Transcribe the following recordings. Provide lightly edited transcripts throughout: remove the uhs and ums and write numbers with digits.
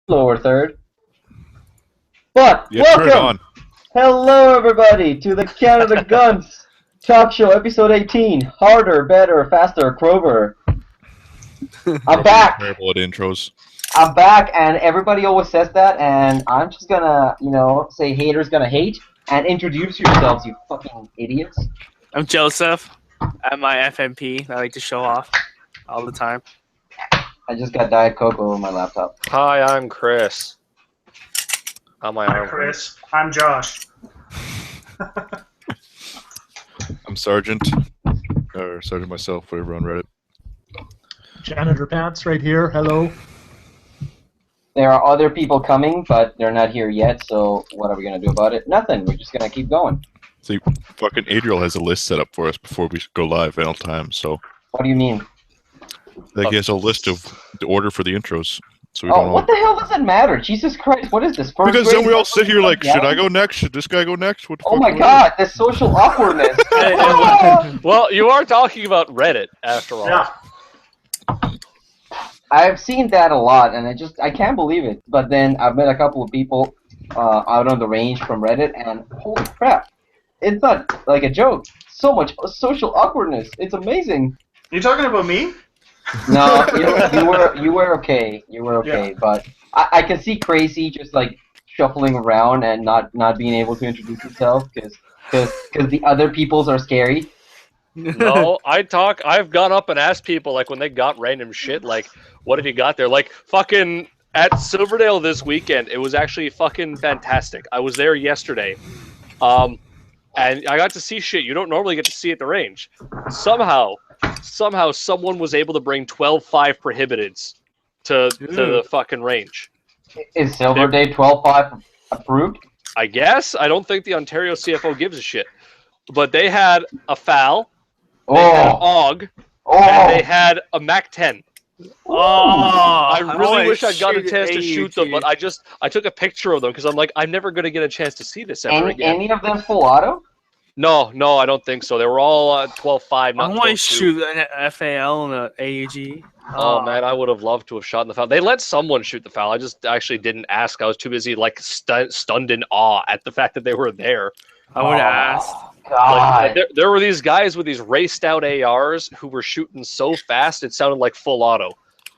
lower third. But Yeah, turn it on. welcome, hello everybody, to the Canada Guns Talk Show, episode 18. Harder, better, faster, Crover. I'm back. Terrible at intros. I'm back, and everybody always says that, and I'm just gonna, say haters gonna hate, and introduce yourselves, you fucking idiots. I'm Joseph. I'm my FMP. I like to show off all the time. I just got Diet Coke on my laptop. Hi, I'm Chris. On my Hi, arm. Chris. I'm Josh. I'm Sergeant. Or Sergeant myself, whatever on Reddit. Janitor Pants right here. Hello. There are other people coming, but they're not here yet, so what are we gonna do about it? Nothing. We're just gonna keep going. See, fucking Adriel has a list set up for us before we go live at all times, so... What do you mean? Like, he has a list of the order for the intros. So we Oh, don't what the hell does it matter? Jesus Christ, what is this? First Because grade then we all sit here like, yeah? should I go next? Should this guy go next? What the Oh fuck my do we god, this social awkwardness. Well, you are talking about Reddit, after all. Yeah. I've seen that a lot, and I can't believe it. But then I've met a couple of people out on the range from Reddit, and holy crap, it's not like a joke. So much social awkwardness. It's amazing. You talking about me? No, you were okay. You were okay, Yeah. but I can see Crazy just like shuffling around and not being able to introduce himself because the other peoples are scary. No, I've gone up and asked people, like, when they got random shit, like, what have you got there? Like, fucking, at Silverdale this weekend, it was actually fucking fantastic. I was there yesterday. And I got to see shit you don't normally get to see at the range. Somehow someone was able to bring 12.5 prohibiteds to the fucking range. Is Silver Day 12.5 approved? I guess. I don't think the Ontario CFO gives a shit. But they had a FAL, they had an AUG, and they had a MAC-10. I really wish I'd got a chance to shoot them, but I took a picture of them because I'm like, I'm never going to get a chance to see this ever again. Any of them full auto? No, I don't think so. They were all 12.5, not I want to 12.2. shoot an FAL and an AUG. Oh man, I would have loved to have shot in the foul. They let someone shoot the foul. I just actually didn't ask. I was too busy, like, stunned in awe at the fact that they were there. I would have asked. God. Like, there were these guys with these raced out ARs who were shooting so fast it sounded like full auto.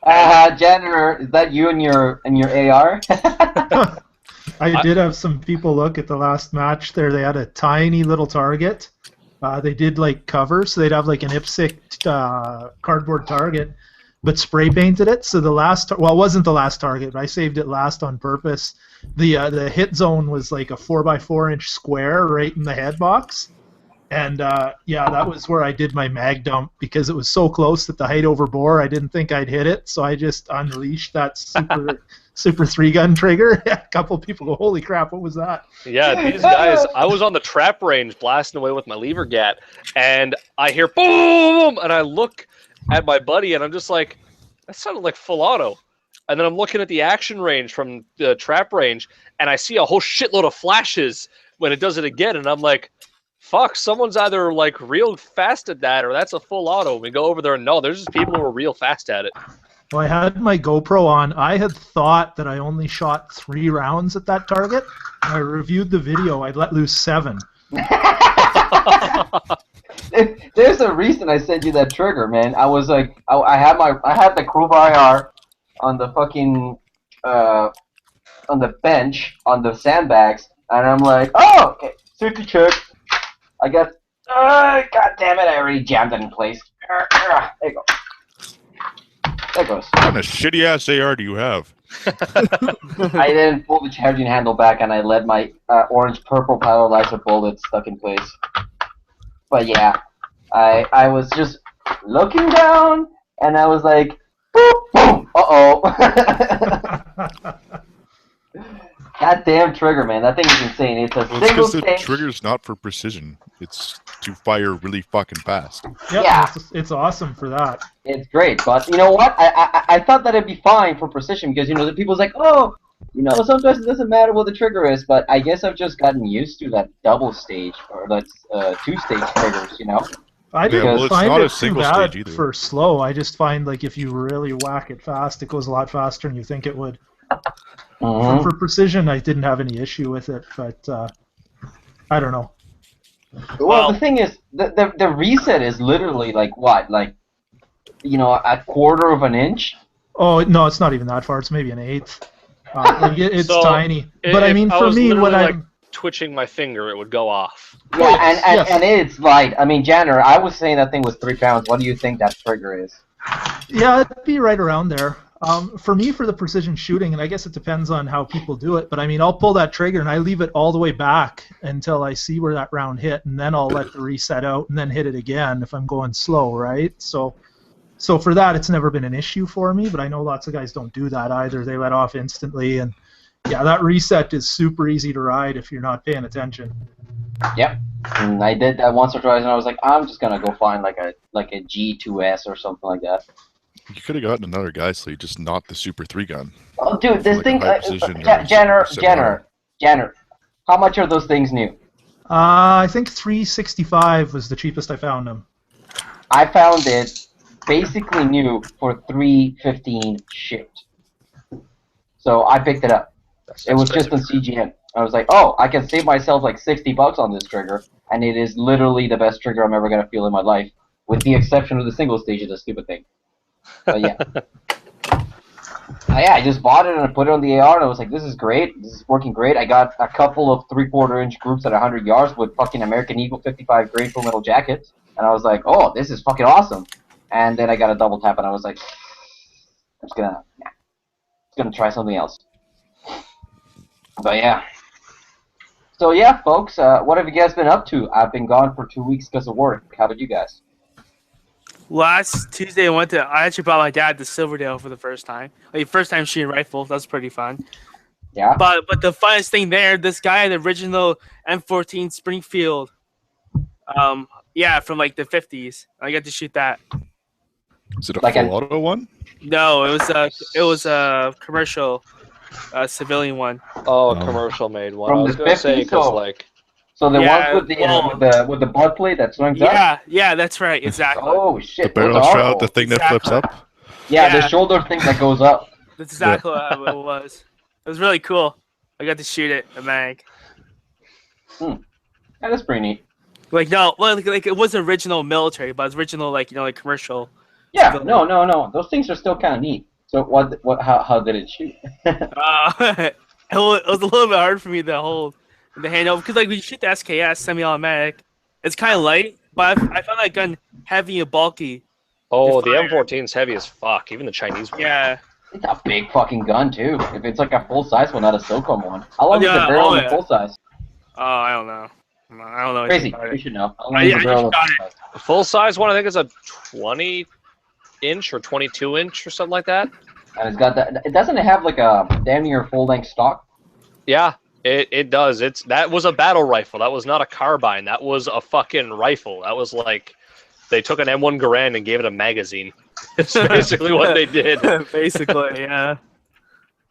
Janitor, is that you and your AR? I did have some people look at the last match there. They had a tiny little target. They did like cover, so they'd have like an IPSC cardboard target, but spray painted it. So the last, it wasn't the last target. I saved it last on purpose. The hit zone was like a 4x4-inch square right in the head box. And yeah, that was where I did my mag dump because it was so close at the height over bore. I didn't think I'd hit it, so I just unleashed that super 3-gun trigger. A couple people go, "Holy crap, what was that?" Yeah, these guys. I was on the trap range blasting away with my lever gat, and I hear boom, and I look at my buddy, and I'm just like, that sounded like full auto. And then I'm looking at the action range from the trap range, and I see a whole shitload of flashes when it does it again, and I'm like, fuck, someone's either like real fast at that or that's a full auto. We go over there and no, there's just people who are real fast at it. Well, I had my GoPro on. I had thought that I only shot 3 rounds at that target. I reviewed the video. I let loose 7. There's a reason I sent you that trigger, man. I was like, I had the Crover IR on the fucking on the bench on the sandbags, and I'm like, oh, okay, safety check. I got, god damn it! I already jammed it in place. There you go. There goes. What kind of shitty ass AR do you have? I didn't pull the charging handle back, and I let my orange-purple paralyzer bullet stuck in place. But yeah, I was just looking down, and I was like, boop, boom, uh-oh. Goddamn trigger, man. That thing is insane. It's a Well, it's single because the stage. trigger's not for precision. It's to fire really fucking fast. Yep, Yeah. it's awesome for that. It's great, but you know what? I thought that it'd be fine for precision because, the people's like, oh, sometimes it doesn't matter what the trigger is, but I guess I've just gotten used to that double stage or that 2-stage triggers, I Yeah, didn't well, it's find not it a too single bad stage either. for slow. I just find like if you really whack it fast, it goes a lot faster than you think it would. Mhm. For precision, I didn't have any issue with it, but I don't know. Well, the thing is, the reset is literally like what, like, a quarter of an inch. Oh no, it's not even that far. It's maybe an eighth. Like it's So, tiny. But I if mean, I for was me, literally when like I'm twitching my finger, it would go off. Yeah, yes. and it's light. I mean, Janner, I was saying that thing was 3 pounds. What do you think that trigger is? Yeah, it'd be right around there. For me, for the precision shooting, and I guess it depends on how people do it, but I mean, I'll pull that trigger and I leave it all the way back until I see where that round hit, and then I'll let the reset out and then hit it again if I'm going slow, right? So for that, it's never been an issue for me, but I know lots of guys don't do that either. They let off instantly, and yeah, that reset is super easy to ride if you're not paying attention. Yep. And I did that once or twice, and I was like, I'm just gonna go find like a G2S or something like that. You could have gotten another guy sleeve, just not the Super 3 gun. Oh, dude, For this like a thing, high precision or Janner, semi-auto. how much are those things new? I think 365 was the cheapest I found them. I found it basically new for $3.15 shipped. So I picked it up. That's It was just on expensive. CGN. I was like, oh, I can save myself like $60 on this trigger, and it is literally the best trigger I'm ever gonna feel in my life, with the exception of the single stage of the stupid thing. But yeah. Yeah, I just bought it and I put it on the AR, and I was like, this is great. This is working great. I got a couple of 3/4 inch groups at 100 yards with fucking American Eagle 55 grain full metal jackets, and I was like, oh, this is fucking awesome. And then I got a double tap, and I was like, I'm just gonna try something else. But yeah. So yeah, folks, what have you guys been up to? I've been gone for 2 weeks because of work. How about you guys? Last Tuesday, I actually brought my dad to Silverdale for the first time. Like, first time shooting rifle. That was pretty fun. Yeah. But the funnest thing there, this guy had the original M14 Springfield. Yeah, from like the 50s. I got to shoot that. Is it a Like full auto one? No, it was a commercial, civilian one. Oh, a Oh. commercial made one. From I was the gonna say 50s, because so- like So the Yeah, ones with the butt plate that swings up. Yeah, that's right, exactly. Oh The shit! barrel those are shroud, the old. thing that flips Exactly. up? Yeah, Yeah. the shoulder thing that goes up. That's exactly what it was. It was really cool. I got to shoot it, a mag. That is pretty neat. Like no, well, like it wasn't original military, but it's original like commercial. Yeah, Civilian. no. Those things are still kind of neat. So how did it shoot? It was a little bit hard for me to hold the handle because like when you shoot the SKS semi-automatic, it's kind of light, but I found that gun heavy and bulky. oh, the fire. M14's heavy as fuck. Even the Chinese one. Yeah. It's a big fucking gun too. If it's like a full size one, not a silicone one. How long is Yeah, the barrel oh, in yeah. full size? Oh, I don't know. I don't know. Crazy. anything about You it. should know. How long I is the just barrel in got full it. size? The full size one, I think, is a 20-inch or 22-inch or something like that. And it's got that. It doesn't have like a damn near full length stock. Yeah, it does. That was a battle rifle. That was not a carbine. That was a fucking rifle. That was like they took an M1 Garand and gave it a magazine. It's basically what they did. Basically, yeah.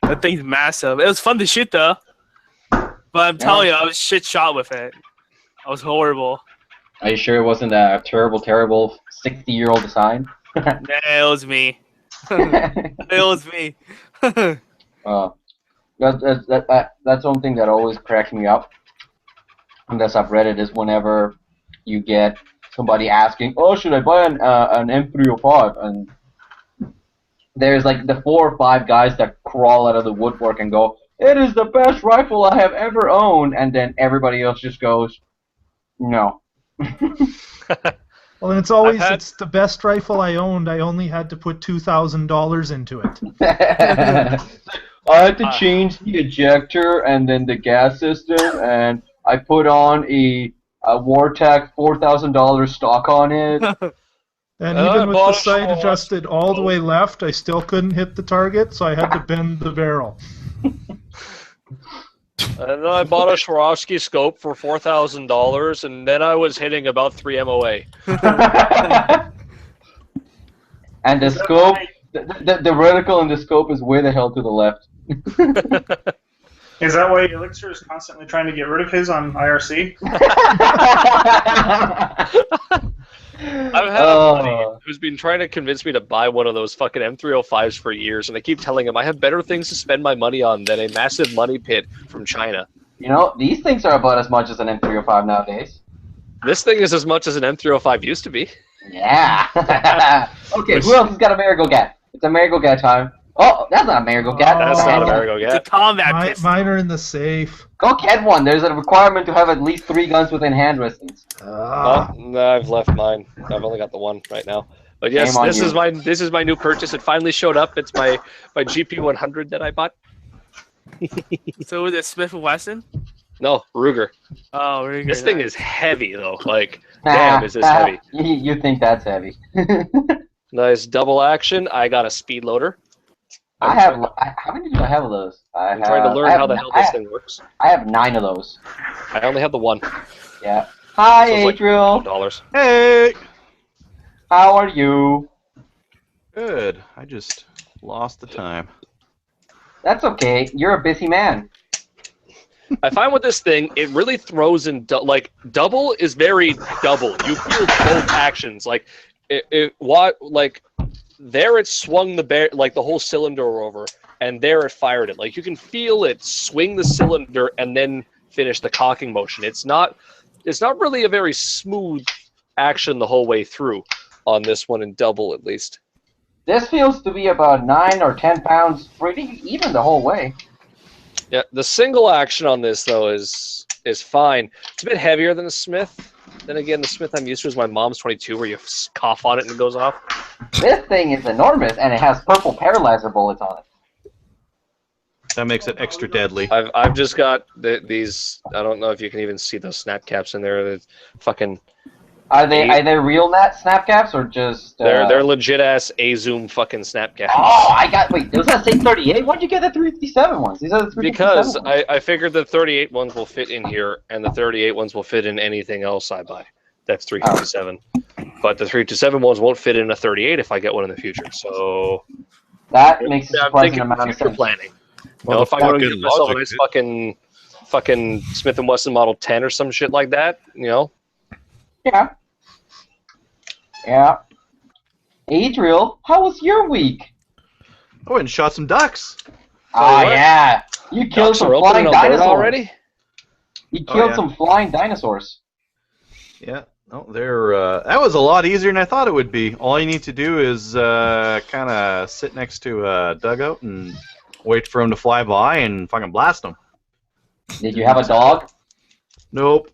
That thing's massive. It was fun to shoot though, but I'm telling you, I was shit shot with it. I was horrible. Are you sure it wasn't a terrible 60-year-old design? Nah, it was me. It was me. That's one thing that always cracks me up on the subreddit is whenever you get somebody asking, "Oh, should I buy an M305?" and there's like the 4 or 5 guys that crawl out of the woodwork and go, "It is the best rifle I have ever owned," and then everybody else just goes, "No." Well, and it's always had- it's the best rifle I owned. I only had to put $2,000 into it. I had to change the ejector and then the gas system, and I put on a Wartech $4,000 stock on it. And I even with bought the a sight Schwartz. adjusted all the way left, I still couldn't hit the target, so I had to bend the barrel. And then I bought a Swarovski scope for $4,000, and then I was hitting about 3 MOA. And the scope, the reticle in the scope is way the hell to the left. Is that why Elixir is constantly trying to get rid of his on IRC? I've had a buddy who's been trying to convince me to buy one of those fucking M305s for years, and I keep telling him I have better things to spend my money on than a massive money pit from China. You know, these things are about as much as an M305 nowadays. This thing is as much as an M305 used to be. Yeah. Okay, who else has got a Marigogat? It's a Marigogat time. Oh, that's not a Marigogat. That's not a It's a Marigogat. combat pistol. Mine are in the safe. Go get one. There's a requirement to have at least 3 guns within hand distance. Oh, no, I've left mine. I've only got the one right now. But yes, Shame on this is my new purchase. It finally showed up. It's my GP100 that I bought. So is it Smith & Wesson? No, Ruger. Oh, really good. This thing is heavy though. Like, damn, is this heavy? You think that's heavy? Nice double action. I got a speed loader. how many do I have of those? I'm trying to learn how the hell this thing works. I have 9 of those. I only have the one. Yeah. Hi, So it's like Adriel. $2. Hey! How are you? Good. I just lost the time. That's okay. You're a busy man. I find with this thing, it really throws in like double is very double. You feel both actions. Like there it swung the whole cylinder over, and there it fired it. Like you can feel it swing the cylinder and then finish the cocking motion. It's not really a very smooth action the whole way through on this one in double at least. This feels to be about 9 or 10 pounds, pretty even the whole way. Yeah, the single action on this though is fine. It's a bit heavier than the Smith. Then again, the Smith I'm used to is my mom's 22, where you cough on it and it goes off. This thing is enormous, and it has purple paralyzer bullets on it. That makes it extra deadly. I've just got these. I don't know if you can even see those snap caps in there. They're fucking. Are they real snap caps or just? They're legit ass A-zoom fucking snap caps. Oh, wait. Those that say 38. Why'd you get the 357 ones? These are the 357 Because ones. I figured the 38 ones will fit in here, and the 38 ones will fit in anything else I buy. That's 357. But the 327 ones won't fit in a 38 if I get one in the future. So That makes a I'm surprising thinking amount of future sense. planning. You know, if I'm going to Motherfucking get myself a logic, nice fucking Smith & Wesson Model 10 or some shit like that, you know. Yeah. Yeah. Adriel, how was your week? I went and shot some ducks. Ah, what? yeah. You killed Ducks some are open flying in Alberta dinosaurs. already? You killed yeah. some flying dinosaurs. Yeah. No, that was a lot easier than I thought it would be. All you need to do is kind of sit next to a dugout and wait for them to fly by and fucking blast them. Did you have a dog? Nope.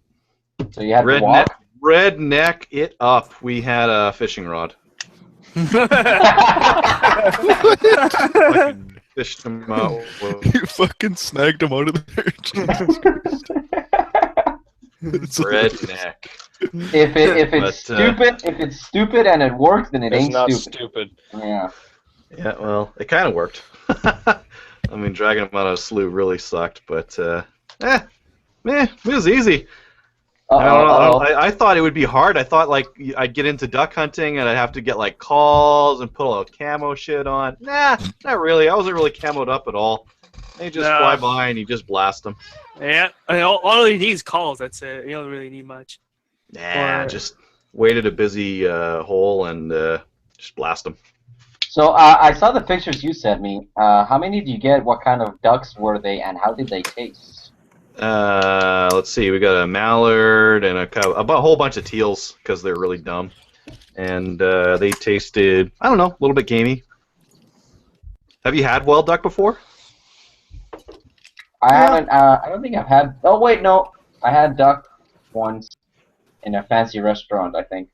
So you had to walk? Redneck it up. We had a fishing rod. Fucking fished them out. You fucking snagged him out of there. It's like- Redneck. If it's stupid and it works, then it It's ain't not stupid. Yeah. Yeah, well, it kind of worked. I mean, dragging them out of a slough really sucked, but it was easy. I don't know. I thought it would be hard. I thought like I'd get into duck hunting and I'd have to get like calls and put all the camo shit on. Nah, not really. I wasn't really camoed up at all. They just fly by and you just blast them. Yeah, I mean, all you need is calls. That's it. You don't really need much. Nah, just wait at a busy hole and just blast them. So I saw the pictures you sent me. How many did you get? What kind of ducks were they, and how did they taste? Let's see. We got a mallard and a whole bunch of teals because they're really dumb, and they tasted, I don't know, a little bit gamey. Have you had wild duck before? I haven't. I don't think I've had. Oh wait, no. I had duck once in a fancy restaurant, I think.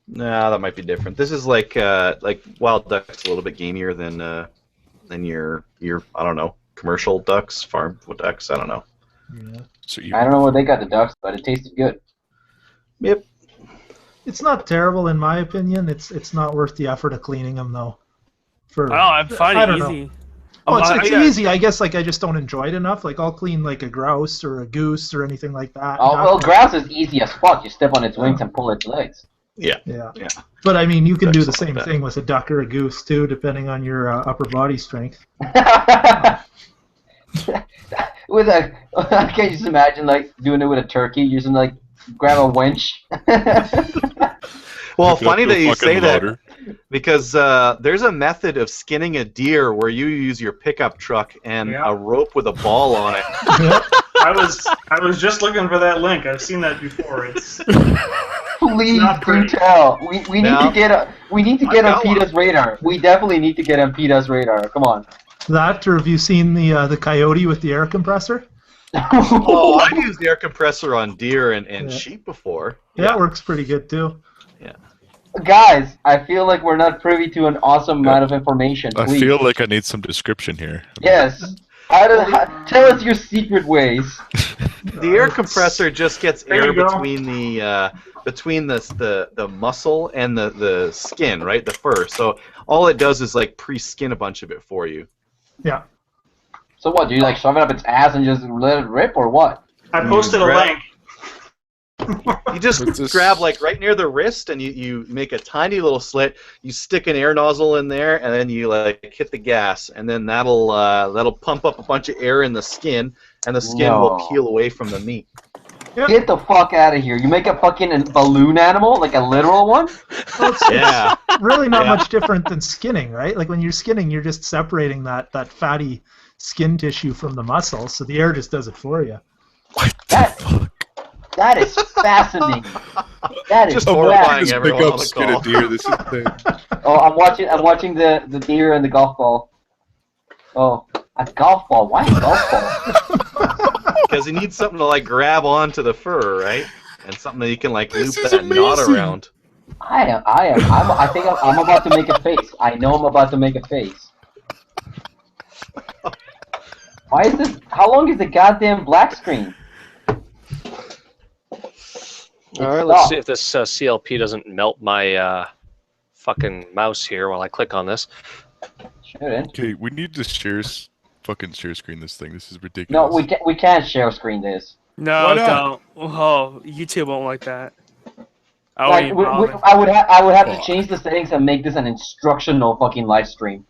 Nah, that might be different. This is like wild duck's a little bit gamier than your I don't know, commercial ducks, farm ducks. I don't know. Yeah. So you, I don't know where they got the ducks, but it tasted good. Yep. It's not terrible in my opinion. It's not worth the effort of cleaning them though. I'm finding I it don't know. easy. Oh, it's easy. I guess like I just don't enjoy it enough. Like I'll clean like a grouse or a goose or anything like that. Oh well, grouse is easy as fuck. You step on its wings and pull its legs. Yeah. Yeah. Yeah. But I mean, you can do the Ducks like same that. thing with a duck or a goose too, depending on your upper body strength. With a, I can't just imagine like doing it with a turkey, using like grab a winch. Well, Hook it up funny to a that you fucking say that loader. because there's a method of skinning a deer where you use your pickup truck and Yeah. a rope with a ball on it. I was just looking for that link. I've seen that before. It's Please not do pretty. tell. We need Now, to get on got one. PETA's radar. We definitely need to get on PETA's radar. Come on. That, or have you seen the coyote with the air compressor? Oh, I've used the air compressor on deer and Yeah. sheep before. That works pretty good too. Guys, I feel like we're not privy to an awesome amount of information. I Please. feel like I need some description here. Yes. Tell us your secret ways. The air compressor just gets There air you go. between the muscle and the skin, right? The fur. So all it does is like pre-skin a bunch of it for you. Yeah. So what? Do you like shove it up its ass and just let it rip, or what? I posted a Grab- link. You just What's this? grab like right near the wrist and you make a tiny little slit. You stick an air nozzle in there and then you like hit the gas and then that'll pump up a bunch of air in the skin and the skin will No. peel away from the meat. Get the fuck out of here! You make a fucking balloon animal, like a literal one? Yeah. Really not Yeah. much different than skinning, right? Like when you're skinning, you're just separating that fatty skin tissue from the muscle, so the air just does it for you. What the That- fuck? That is fascinating. That is Just I'm horrifying watching this everyone pick on up the skin call. of deer. This is insane. Oh, I'm watching the deer and the golf ball. Oh, a golf ball? Why a golf ball? Because you need something to like grab onto the fur, right? And something that you can like This loop is that knot amazing. around. I think I'm about to make a face. I know I'm about to make a face. Why is this? How long is the goddamn black screen? All right, let's see if this CLP doesn't melt my fucking mouse here while I click on this. Shouldn't. Okay, we need to fucking share screen this thing. This is No, ridiculous. we can't share screen this. No, Why not? don't. Oh, YouTube won't like that. I Like, won't even bother. I would have to Fuck. change the settings and make this an instructional fucking live stream.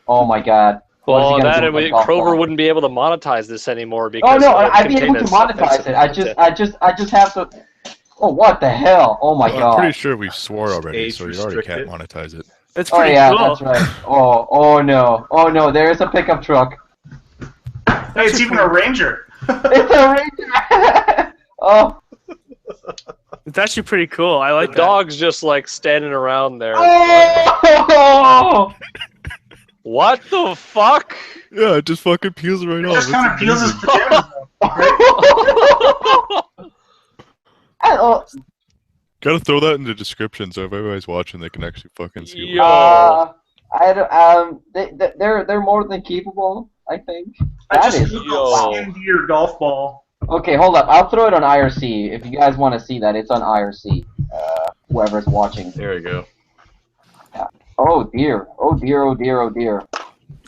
Oh my god. What is he Well, gonna that do and with the golf Crover ball? wouldn't be able to monetize this anymore Oh because no, it would I'd be able contain to stuff monetize it. that's- I just have to. Oh, what the hell? Oh my I'm god. pretty sure we swore already, Age so you already can't restricted. monetize it. It's Oh pretty yeah, cool. that's right. Oh no, there's a pickup truck. Hey, it's even a ranger. It's a ranger. Oh. It's actually pretty cool. I like The that. dog's just like standing around there. Oh! What the fuck? Yeah, it just fucking peels right It off. just It's kind of peels his amazing. pajamas though. Oh, Gotta throw that in the description so if everybody's watching, they can actually fucking see. Yo. I don't, they're more than capable, I think. I That just is googled wow. skin deer golf ball. Okay, hold up. I'll throw it on IRC. If you guys want to see that, it's on IRC. Whoever's watching. There we go. Oh dear. Oh dear. Oh dear. Oh dear.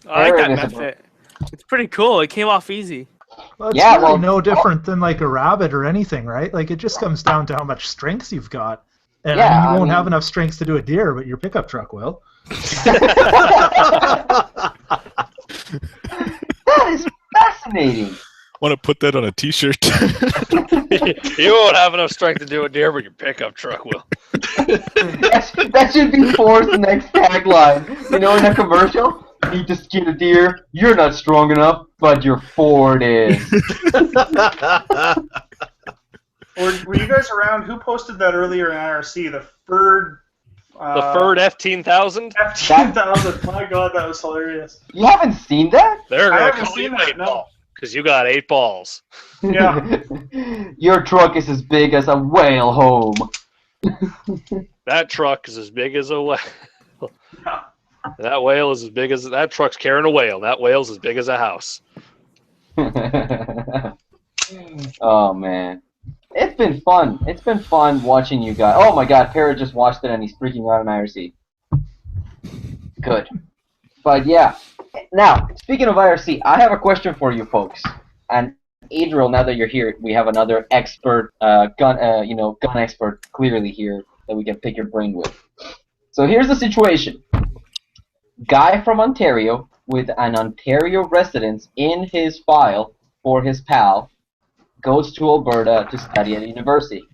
I like that Very visible. method. It's pretty cool. It came off easy. Well, it's Yeah, really well- no different than like a rabbit or anything, right? Like it just comes down to how much strength you've got. And I Yeah, mean, you I won't mean- have enough strength to do a deer, but your pickup truck will. That is fascinating. Want to put that on a T-shirt? You won't have enough strength to do a deer, but your pickup truck will. That should be Ford's next tagline. You know, in a commercial, need to skin a deer. You're not strong enough, but your Ford is. Were you guys around? Who posted that earlier in IRC? The Ferd. The Ferd F-10,000? F10,000. My god, that was hilarious. You haven't seen that? They're I gonna haven't call you seen that, 8 no. ball because you got 8 balls. Yeah. Your truck is as big as a whale home. That truck is as big as a whale. Yeah. That whale is as big as that truck's carrying a whale. That whale's as big as a house. Oh man. It's been fun. It's been fun watching you guys. Oh my god, Parrot just watched it and he's freaking out on IRC. Good. But yeah. Now, speaking of IRC, I have a question for you folks. And Adriel, now that you're here, we have another expert, gun expert clearly here that we can pick your brain with. So here's the situation. Guy from Ontario with an Ontario residence in his file for his pal goes to Alberta to study at university.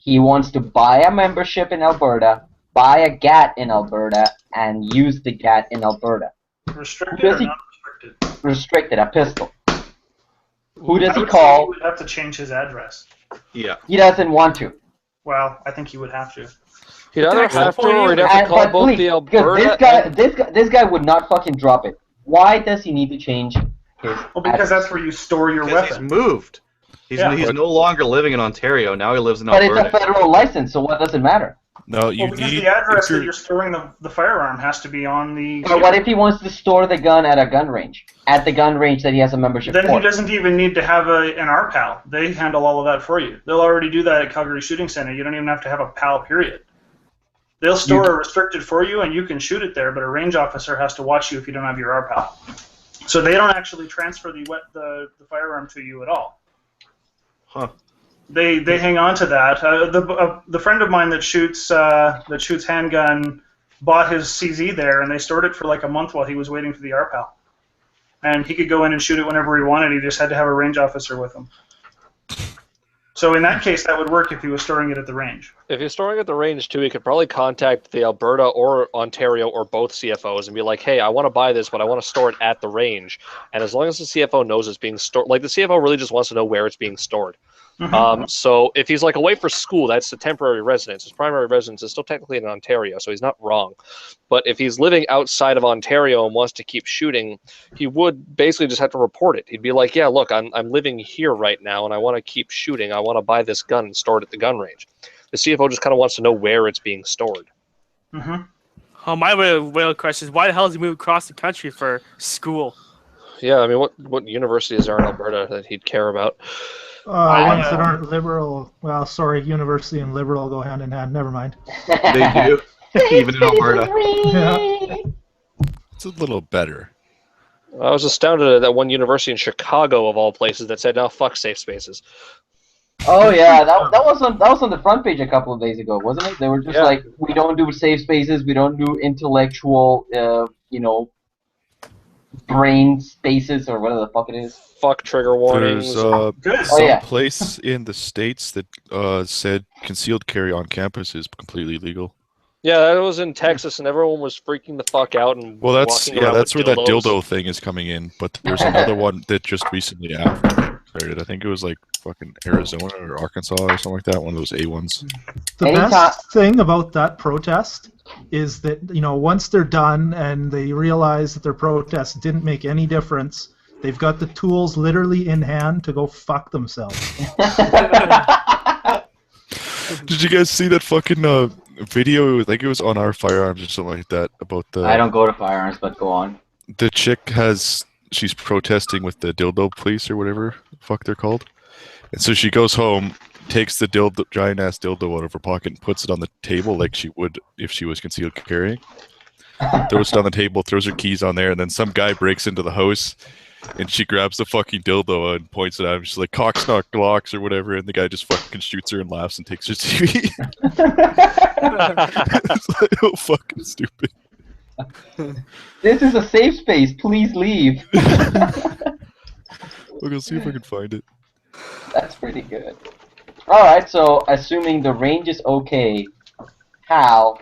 He wants to buy a membership in Alberta, buy a GAT in Alberta, and use the GAT in Alberta. Restricted or not restricted? Restricted, a pistol. Who does I he would say call? he would have to change his address. Yeah. He doesn't want to. Well, I think he would have to. He'd either That's have the to, or he'd have to And- call but both please, the because Alberta. this guy would not fucking drop it. Why does he need to change his? Well, because address? that's where you store your Because he's weapon. moved. He's no longer living in Ontario. Now he lives in But it's Alberta. a federal license, so what does it matter? No, you Well, because need. the address if you're- that you're storing the firearm has to be on the. Or what if he wants to store the gun at a gun range? At the gun range that he has a membership Then for. he doesn't even need to have an RPAL. They handle all of that for you. They'll already do that at Calgary Shooting Center. You don't even have to have a PAL, period. They'll store a restricted for you, and you can shoot it there, but a range officer has to watch you if you don't have your RPAL. So they don't actually transfer the firearm to you at all. Huh. They hang on to that. The friend of mine that shoots handgun bought his CZ there, and they stored it for like a month while he was waiting for the RPAL. And he could go in and shoot it whenever he wanted. He just had to have a range officer with him. So in that case, that would work if he was storing it at the range. If he's storing at the range too, he could probably contact the Alberta or Ontario or both CFOs and be like, "Hey, I want to buy this, but I want to store it at the range." And as long as the CFO knows it's being stored, like the CFO really just wants to know where it's being stored. So if he's like away for school, that's a temporary residence. His primary residence is still technically in Ontario, so he's not wrong. But if he's living outside of Ontario and wants to keep shooting, he would basically just have to report it. He'd be like, "Yeah, look, I'm living here right now, and I want to keep shooting. I want to buy this gun and store it at the gun range." The CFO just kind of wants to know where it's being stored. Oh, my real question is, why the hell does he move across the country for school? Yeah, I mean, what universities are in Alberta that he'd care about? Ones that aren't liberal. Well, sorry, university and liberal go hand in hand. Never mind. They do. Even in Alberta. Yeah. It's a little better. I was astounded at that one university in Chicago, of all places, that said, "Now fuck safe spaces." Oh yeah, that was on the front page a couple of days ago, wasn't it? They were just like, we don't do safe spaces, we don't do intellectual, brain spaces or whatever the fuck it is. Fuck trigger warnings. There's some place in the States that said concealed carry on campus is completely legal. Yeah, that was in Texas, and everyone was freaking the fuck out and Well, that's walking around that's where with that dildos. dildo thing is coming in. But there's another one that just recently started. I think it was like fucking Arizona or Arkansas or something like that. One of those A ones. The best thing about that protest is that, once they're done and they realize that their protest didn't make any difference, they've got the tools literally in hand to go fuck themselves. Did you guys see that fucking video? I think it was on Our Firearms or something like that about the. I don't go to firearms, but go on. The chick she's protesting with the dildo police or whatever the fuck they're called, and so she goes home, takes the giant ass dildo out of her pocket and puts it on the table like she would if she was concealed carrying. Throws it on the table, throws her keys on there, and then some guy breaks into the house, and she grabs the fucking dildo and points it at him. She's like, "Cock snock glocks" or whatever, and the guy just fucking shoots her and laughs and takes her TV. It's like, oh, fucking stupid. This is a safe space. Please leave. Look, I'll see if I can find it. That's pretty good. Alright, so assuming the range is okay, Hal,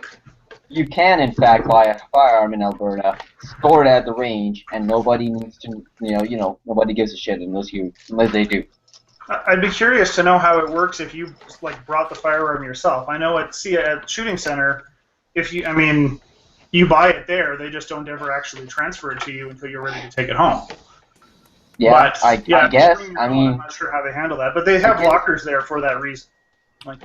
you can in fact buy a firearm in Alberta, store it at the range, and nobody needs to, nobody gives a shit unless they do. I'd be curious to know how it works if you brought the firearm yourself. I know at Shooting Center, you buy it there, they just don't ever actually transfer it to you until you're ready to take it home. Yeah, But, I guess. I'm not sure how they handle that, but they have lockers there for that reason.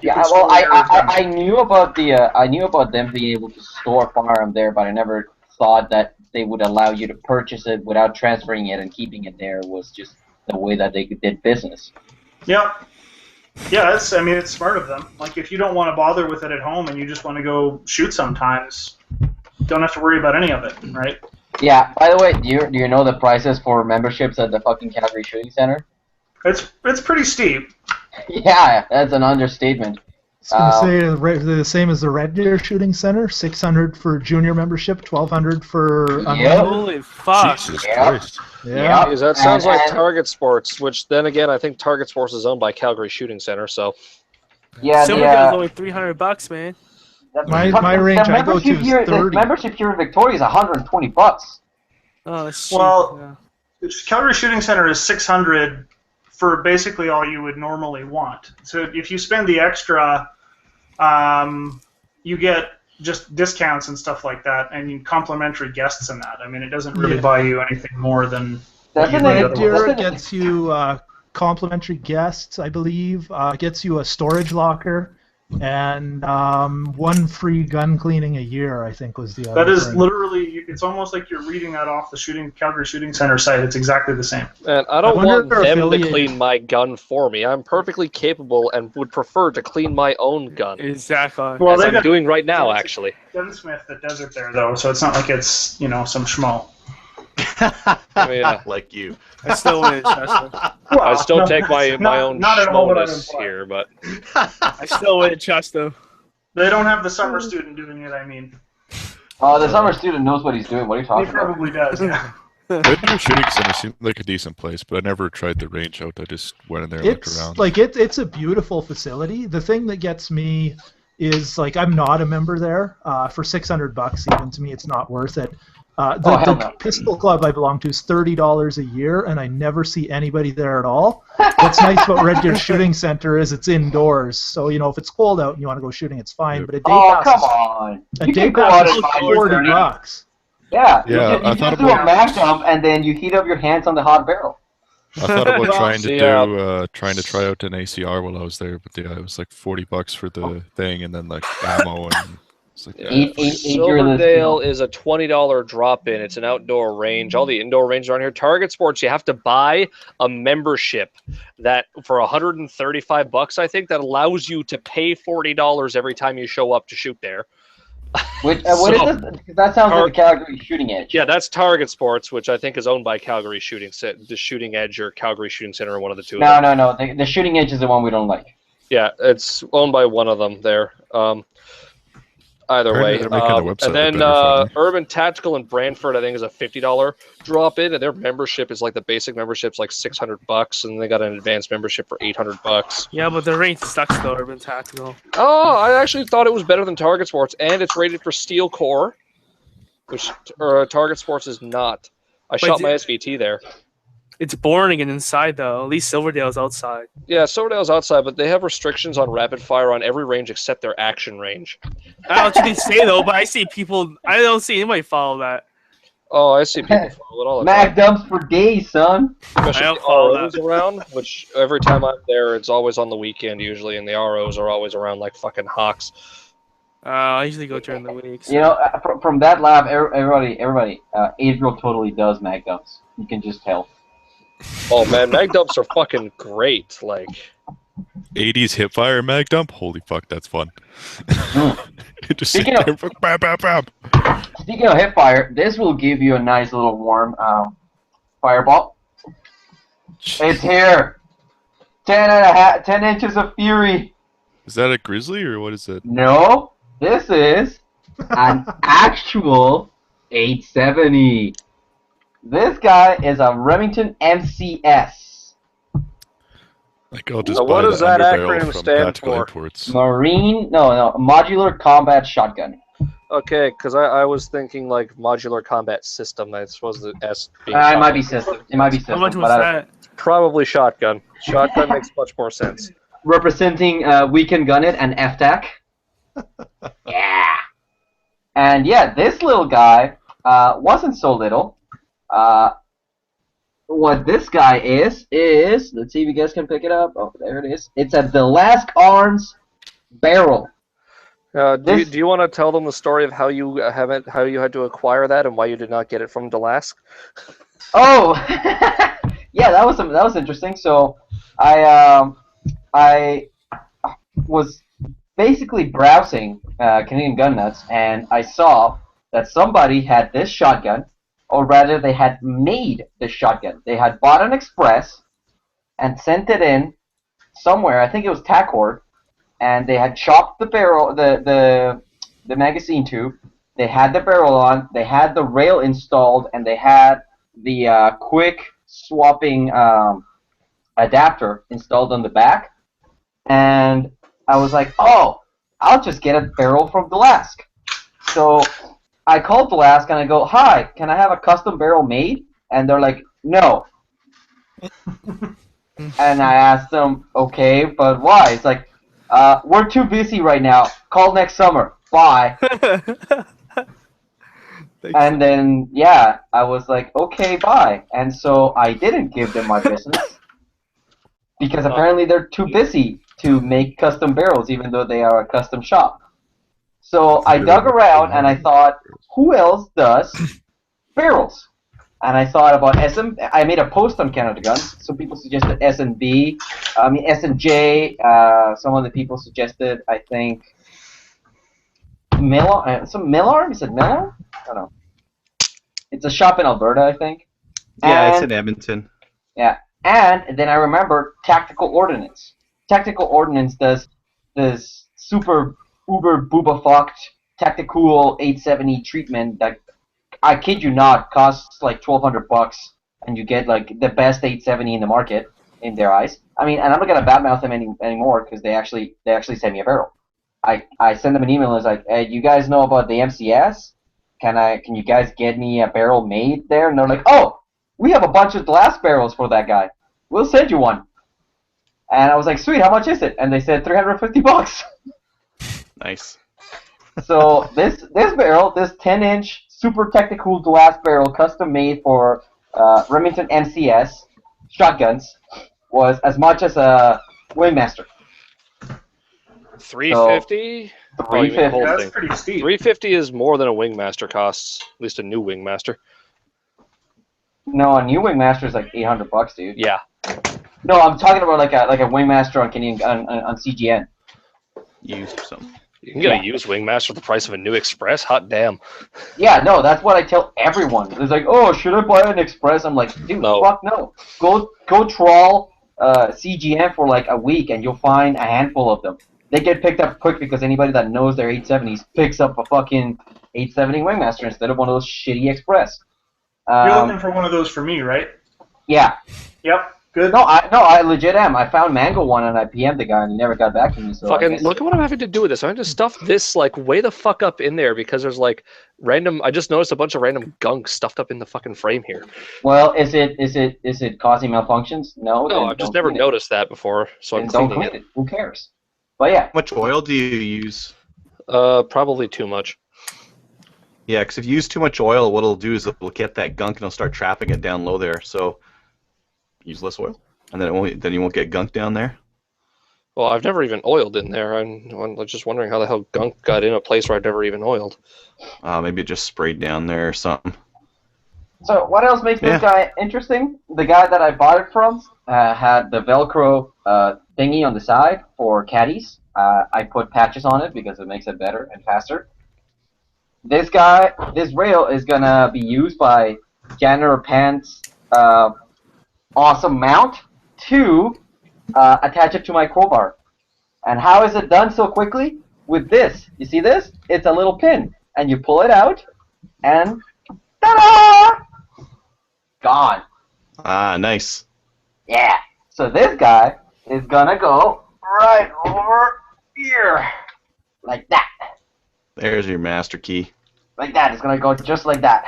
Yeah, well, I knew about them being able to store a firearm there, but I never thought that they would allow you to purchase it without transferring it and keeping it there was just the way that they did business. Yeah. Yeah, it's smart of them. Like, if you don't want to bother with it at home and you just want to go shoot sometimes, don't have to worry about any of it, right? Yeah, by the way, do you know the prices for memberships at the fucking Calgary Shooting Center? It's pretty steep. Yeah, that's an understatement. I was going to say the same as the Red Deer Shooting Center, $600 for junior membership, $1,200 for Holy fuck. Jesus Christ. Yeah. Because that sounds like Target Sports, which then again, I think Target Sports is owned by Calgary Shooting Center, so. Yeah, Silverdale's only $300, man. My range I go to is The 30. membership here in Victoria is $120. Oh, that's cheap. Well, yeah. Calgary Shooting Center is $600 for basically all you would normally want. So if you spend the extra, you get just discounts and stuff like that, and complimentary guests and that. I mean, it doesn't really buy you anything more than. Red Deer gets you complimentary guests, I believe. Gets you a storage locker. And one free gun cleaning a year, I think, was the other. That is thing. literally, it's almost like you're reading that off the Calgary Shooting Center site. It's exactly the same. And I don't want them to affiliated. clean my gun for me. I'm perfectly capable and would prefer to clean my own gun. Exactly. Well, As I'm doing right now, actually. Gunsmith that does it there, though, so it's not like it's, some schmo. Like you. I still wouldn't trust them. I still take my own schmoness here, but I still wouldn't trust them. They don't have the summer student doing it, I mean. The summer student knows what he's doing. What are you talking He about? probably does, yeah. Red Deer Shooting Center seemed like a decent place, but I never tried the range out. I just went in there and looked around. It's a beautiful facility. The thing that gets me is I'm not a member there. For $600, even to me, it's not worth it. The pistol club I belong to is $30 a year, and I never see anybody there at all. What's nice about Red Deer Shooting Center is it's indoors, so if it's cold out and you want to go shooting, it's fine. But a day pass, come on! A day pass is $40. Yeah, Yeah, you just do a mag dump and then you heat up your hands on the hot barrel. I thought about trying to try out an ACR while I was there, but it was like $40 for the thing, and then ammo and. Silverdale is a $20 drop-in. It's an outdoor range. All the indoor ranges around here. Target Sports, you have to buy a membership that for $135, I think, that allows you to pay $40 every time you show up to shoot there. What is this? That sounds like the Calgary Shooting Edge. Yeah, that's Target Sports, which I think is owned by Calgary the Shooting Edge or Calgary Shooting Center, or one of the two. No. The Shooting Edge is the one we don't like. Yeah, it's owned by one of them there. Either way. And then Urban Tactical in Brantford, I think, is a $50 drop-in, and their membership is the basic membership's $600, and they got an advanced membership for $800. Yeah, but the range sucks though, Urban Tactical. Oh, I actually thought it was better than Target Sports, and it's rated for Steel Core, which Target Sports is not. I shot my SVT there. It's boring and inside though. At least Silverdale's outside. Yeah, Silverdale's outside, but they have restrictions on rapid fire on every range except their action range. I don't know what you can say though, but I see people. I don't see anybody follow that. Oh, I see people follow it all the time. Mag dumps for days, son. Especially the ROs around, which every time I'm there, it's always on the weekend usually, and the ROs are always around like fucking hawks. I usually go during the week. So. From that lab, everybody, Adriel totally does mag dumps. You can just tell. Oh man, mag dumps are fucking great. 80s hipfire mag dump? Holy fuck, that's fun. Just Speaking of hipfire, this will give you a nice little warm fireball. It's here. 10 inches of fury. Is that a grizzly or what is it? No, this is an actual 870. This guy is a Remington MCS. I'll just what buy does the that underbarrel acronym from stand Tactical for? Imports. Modular Combat Shotgun. Okay, because I was thinking modular combat system. That's supposed to S. It might be system. How much was that? Probably shotgun. Shotgun makes much more sense. Representing We Can Gun It and FTAC. Yeah. And yeah, this little guy wasn't so little. What this guy is let's see if you guys can pick it up. Oh, there it is. It's a Delask Arms barrel. Do you want to tell them the story of how you had to acquire that and why you did not get it from Delask? Oh, yeah, that was interesting. So I was basically browsing Canadian Gun Nuts, and I saw that somebody had this shotgun. Or rather, they had made the shotgun. They had bought an express and sent it in somewhere. I think it was Tacord, and they had chopped the barrel, the magazine tube. They had the barrel on. They had the rail installed, and they had the quick swapping adapter installed on the back. And I was like, oh, I'll just get a barrel from Delask. So I called Delask and I go, hi, can I have a custom barrel made? And they're like, no. And I asked them, okay, but why? It's like, we're too busy right now. Call next summer. Bye. And then, yeah, I was like, okay, bye. And so I didn't give them my business. Because apparently they're too busy to make custom barrels, even though they are a custom shop. So I dug around and I thought, who else does barrels? And I thought about I made a post on CanadaGuns. Some people suggested S&B. I mean S&J. Some of the people suggested, I think, Miller. Miller? Is it Miller? I don't know. It's a shop in Alberta, I think. Yeah, it's in Edmonton. Yeah. And then I remember Tactical Ordnance. Tactical Ordnance does this super uber booba fucked tactical 870 treatment that, I kid you not, costs like $1,200, and you get like the best 870 in the market in their eyes. I mean, and I'm not gonna badmouth them anymore because they actually send me a barrel. I send them an email and it's like, hey, you guys know about the MCS? Can you guys get me a barrel made there? And they're like, oh, we have a bunch of glass barrels for that guy. We'll send you one. And I was like, sweet, how much is it? And they said $350. Nice. So this barrel, this 10-inch super technical glass barrel, custom made for Remington MCS shotguns, was as much as a Wingmaster. 350. So, $350. That's pretty steep. 350 is more than a Wingmaster costs. At least a new Wingmaster. No, a new Wingmaster is like $800, dude. Yeah. No, I'm talking about like a Wingmaster on Canadian on CGN. Used or something. You can get a used Wingmaster for the price of a new Express. Hot damn. Yeah, no, that's what I tell everyone. It's like, oh, should I buy an Express? I'm like, dude, No. fuck no. Go trawl CGN for like a week, and you'll find a handful of them. They get picked up quick because anybody that knows their 870s picks up a fucking 870 Wingmaster instead of one of those shitty Express. You're looking for one of those for me, right? Yeah. Yep. Good. No, I legit am. I found Mango one and I PM'd the guy and he never got back to me. So Fucking look at what I'm having to do with this. I'm having to stuff this like way the fuck up in there because there's like random. I just noticed a bunch of random gunk stuffed up in the fucking frame here. Well, is it causing malfunctions? No. No, I've just never noticed that before. So I'm don't cleaning clean it. Who cares? But yeah. How much oil do you use? Probably too much. Yeah, because if you use too much oil, what it'll do is it'll get that gunk and it'll start trapping it down low there. So use less oil, and then you won't get gunk down there. Well, I've never even oiled in there. I'm just wondering how the hell gunk got in a place where I've never even oiled. Maybe it just sprayed down there or something. So what else makes this guy interesting? The guy that I bought it from had the Velcro thingy on the side for caddies. I put patches on it because it makes it better and faster. This rail is gonna be used by Janitor Pants' awesome mount to attach it to my crowbar. And how is it done so quickly? With this. You see this? It's a little pin. And you pull it out, and ta-da! Gone. Ah, nice. Yeah. So this guy is gonna go right over here. Like that. There's your master key. Like that. It's gonna go just like that.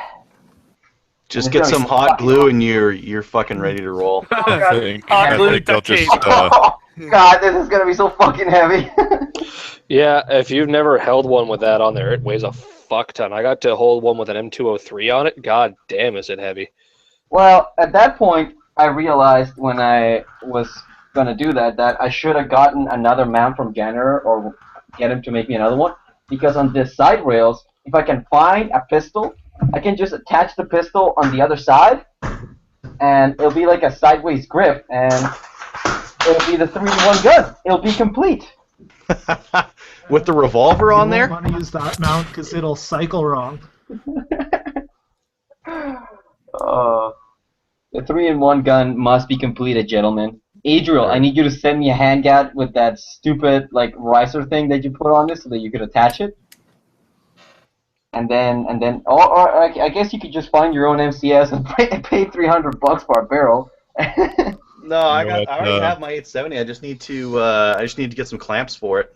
Just get some hot glue and you're fucking ready to roll. I think Hot glue I'll duct just tape. Oh, God, this is gonna be so fucking heavy. Yeah, if you've never held one with that on there, it weighs a fuck ton. I got to hold one with an M203 on it. God damn, is it heavy. Well, at that point, I realized when I was gonna do that I should have gotten another mount from Janitor or get him to make me another one, because on this side rails, if I can find a pistol, I can just attach the pistol on the other side, and it'll be like a sideways grip, and it'll be the 3-in-1 gun. It'll be complete. With the revolver on there? You won't want to use that mount because it'll cycle wrong. The 3-in-1 gun must be completed, gentlemen. Adriel, I need you to send me a handgun with that stupid like riser thing that you put on this so that you could attach it. And then, or I guess you could just find your own MCS and pay $300 for a barrel. No, I You know already what, have my 870. I just need to get some clamps for it.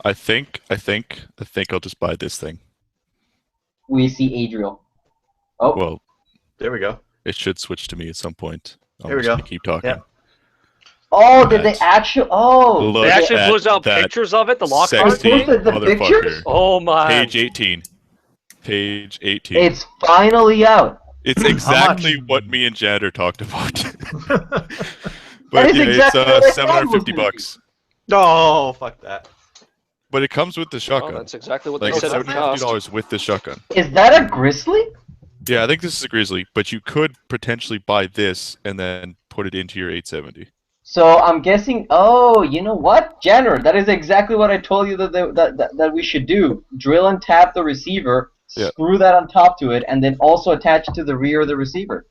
I think I'll just buy this thing. We see Adriel. Oh, Well, There we go. it should switch to me at some point. I'm There we just go. gonna keep talking. Yep. oh, did they That- actually? Oh, Look They actually at put out that pictures of it, the lock They sexy posted the motherfucker. pictures? Oh my. Page 18. Page 18. it's finally out. It's How exactly much? what me and Jadder talked about. That But is yeah, exactly what I it's thought it was $750 gonna bucks. No, fuck that. But it comes with the Oh, shotgun. that's exactly what Like they it's said it would cost. $750 with the shotgun. Is that a grizzly? Yeah, I think this is a Grizzly, but you could potentially buy this and then put it into your 870. So I'm guessing. Oh, you know what, Jenner? That is exactly what I told you that we should do. Drill and tap the receiver, Yeah. screw that on top to it, and then also attach it to the rear of the receiver.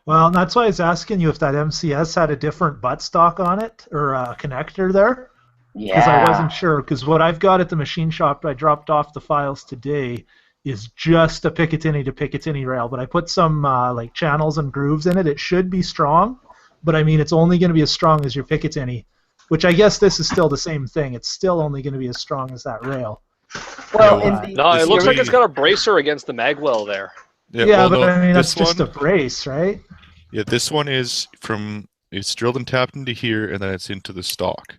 Well, that's why I was asking you if that MCS had a different buttstock on it or a connector there, because Yeah. I wasn't sure. Because what I've got at the machine shop, I dropped off the files today, is just a Picatinny to Picatinny rail, but I put some like channels and grooves in it. It should be strong, but I mean it's only going to be as strong as your Picatinny, which I guess this is still the same thing. It's still only going to be as strong as that rail. Well, No, in uh, the, No, it This looks is like me. it's got a bracer against the magwell there. Yeah, well, but no, I mean that's this just a one, brace, right? yeah, this one is it's drilled and tapped into here, and then it's into the stock.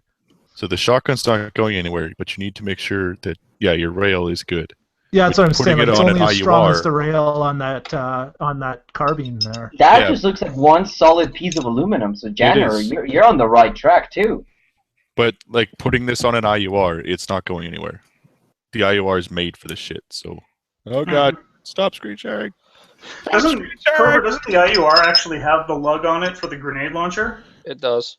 So the shotgun's not going anywhere, but you need to make sure that, yeah, your rail is good. Yeah, that's what I'm Putting saying. Like, it it's on only an as strong IUR. as the rail on that carbine there. that Yeah. just looks like one solid piece of aluminum. So Jenner, is. you're on the right track too. But like putting this on an IUR, it's not going anywhere. The IUR is made for this shit. So, oh god, stop screen sharing. Doesn't the IUR actually have the lug on it for the grenade launcher? It does.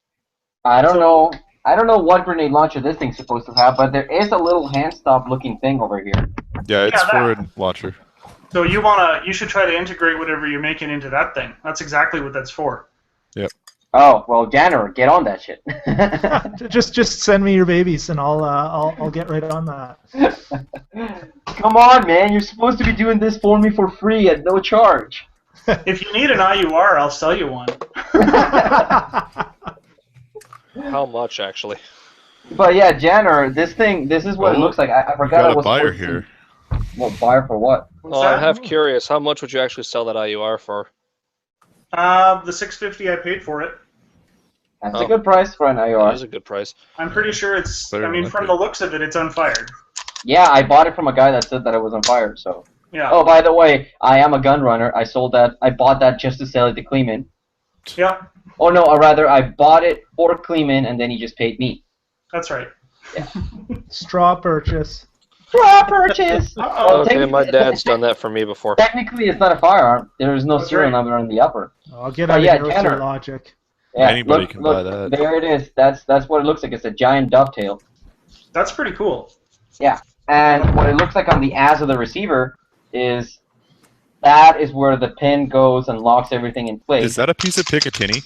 I don't know. I don't know what grenade launcher this thing's supposed to have, but there is a little hand stop looking thing over here. Yeah, it's Yeah, for a launcher. So you should try to integrate whatever you're making into that thing. That's exactly what that's for. Oh well, Jenner, get on that shit. just send me your babies and I'll get right on that. Come on, man! You're supposed to be doing this for me for free at no charge. If you need an IUR, I'll sell you one. How much, actually? But yeah, Jenner, this is what it Oh, looks like. I We forgot got I a was buyer supposed to- here. Well, buyer for what? What's Oh, I'm that? half curious. How much would you actually sell that IUR for? The $650 I paid for it. That's Oh. a good price for an That IOR. is a good price. I'm pretty sure it's. Better I mean, than from that. the looks of it, it's unfired. Yeah, I bought it from a guy that said that it was on fire. So. Yeah. Oh, by the way, I am a gun runner. I bought that just to sell it to Kleeman. Yeah, Oh no, or rather, I bought it for Kleeman, and then he just paid me. that's right. Straw purchase. Straw purchase. Uh-oh. Okay, my technically- dad's done that for me before. Technically, it's not a firearm. There is no That's serial right. number on the upper. I'll get Oh, out yeah, of here with Jenner. your logic. Yeah, Anybody look, can look, buy that. There it is. That's what it looks like. It's a giant dovetail. That's pretty cool. And what it looks like on the ass of the receiver is that is where the pin goes and locks everything in place. Is that a piece of Picatinny?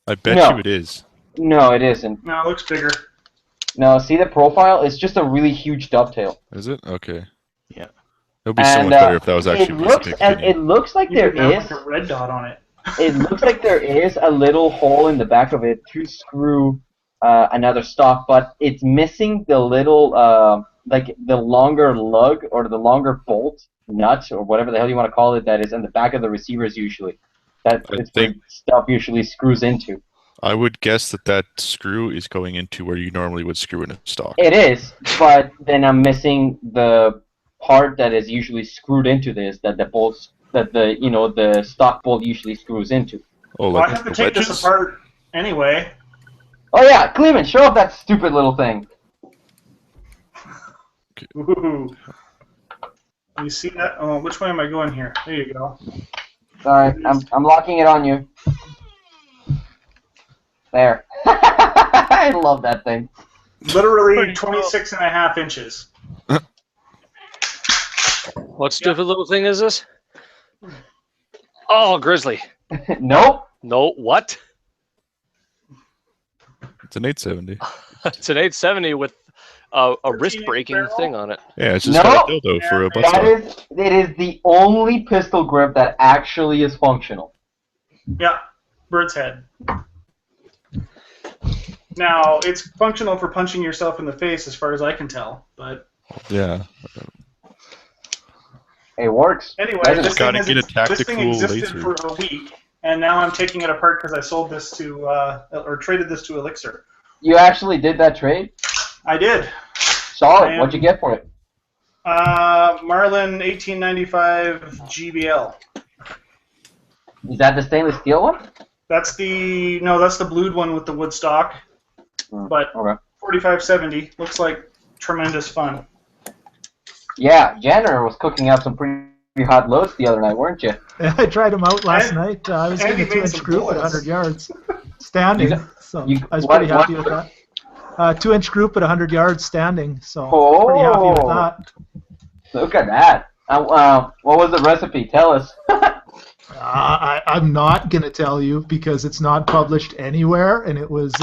I bet No. you it is. No, it isn't. No, it looks bigger. No, see the profile? It's just a really huge dovetail. Is it? Okay. Yeah. It would be so And much better if that was actually it a piece looks of Picatinny. it looks like You there could have is like a red dot on it. it looks like there is a little hole in the back of it to screw another stock, but it's missing the little like the longer lug or the longer bolt nut or whatever the hell you want to call it that is in the back of the receivers usually. That I is where think- stuff usually screws into. I would guess that screw is going into where you normally would screw in a stock. It is, but then I'm missing the part that is usually screwed into this that the bolts that the stock bolt usually screws into. Oh, Well, I like have to the take this wedges? apart anyway. Oh yeah, Cleveland, show off that stupid little thing. Ooh. You see that? Oh, which way am I going here? There you go. Sorry, I'm locking it on you. There. I love that thing. Literally Pretty cool. 26.5 inches. What stupid little thing is this? Oh, Grizzly. Nope. No, what? It's an 870. It's an 870 with a 13 wrist-breaking barrel? thing on it. Yeah, it's just No. got a dildo for a butt That stock. it is the only pistol grip that actually is functional. Yeah, bird's head. Now, it's functional for punching yourself in the face, as far as I can tell. But Yeah. It works. anyway, Doesn't this it? Gotta thing, get a this thing tactical existed laser. for a week, and now I'm taking it apart because I sold this to, or traded this to Elixir. You actually did that trade? I did. Solid. What'd you get for it? Marlin 1895 GBL. Is that the stainless steel one? That's the blued one with the wood stock. But Okay. 4570 looks like tremendous fun. Yeah, Jenner was cooking up some pretty hot loads the other night, weren't you? I tried them out last And- night. I was and getting a you made 2-inch some group at bullets. 100 yards, standing. So I was what- pretty happy what- with that. 2-inch group at 100 yards standing. So pretty happy with Oh, that. look at that. What was the recipe? Tell us. I'm not gonna tell you because it's not published anywhere, and it was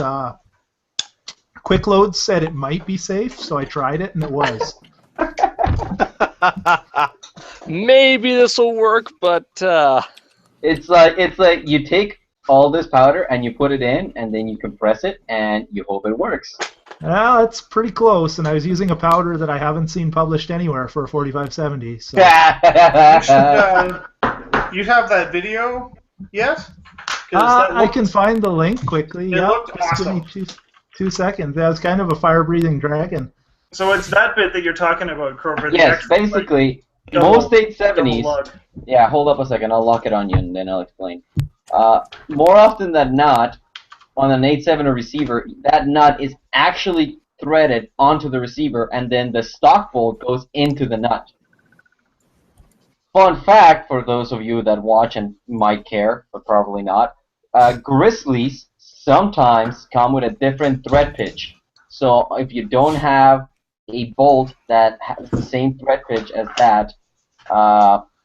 Quick Load said it might be safe, so I tried it and it was. Maybe this will work, but It's like you take all this powder and you put it in, and then you compress it, and you hope it works. Well, it's pretty close, and I was using a powder that I haven't seen published anywhere for a 4570. So. You have that video yet? 'Cause that I can find the link quickly. It Yeah, looked just give me awesome. two seconds. That was kind of a fire-breathing dragon. So it's that bit that you're talking about, Crover. the Yes, actual, like, basically, double- most double 870s. lug. Yeah, hold up a second. I'll lock it on you, and then I'll explain. More often than not, on an 870 receiver, that nut is actually threaded onto the receiver, and then the stock bolt goes into the nut. Fun fact for those of you that watch and might care, but probably not, Grizzlies sometimes come with a different thread pitch. So if you don't have a bolt that has the same thread pitch as that,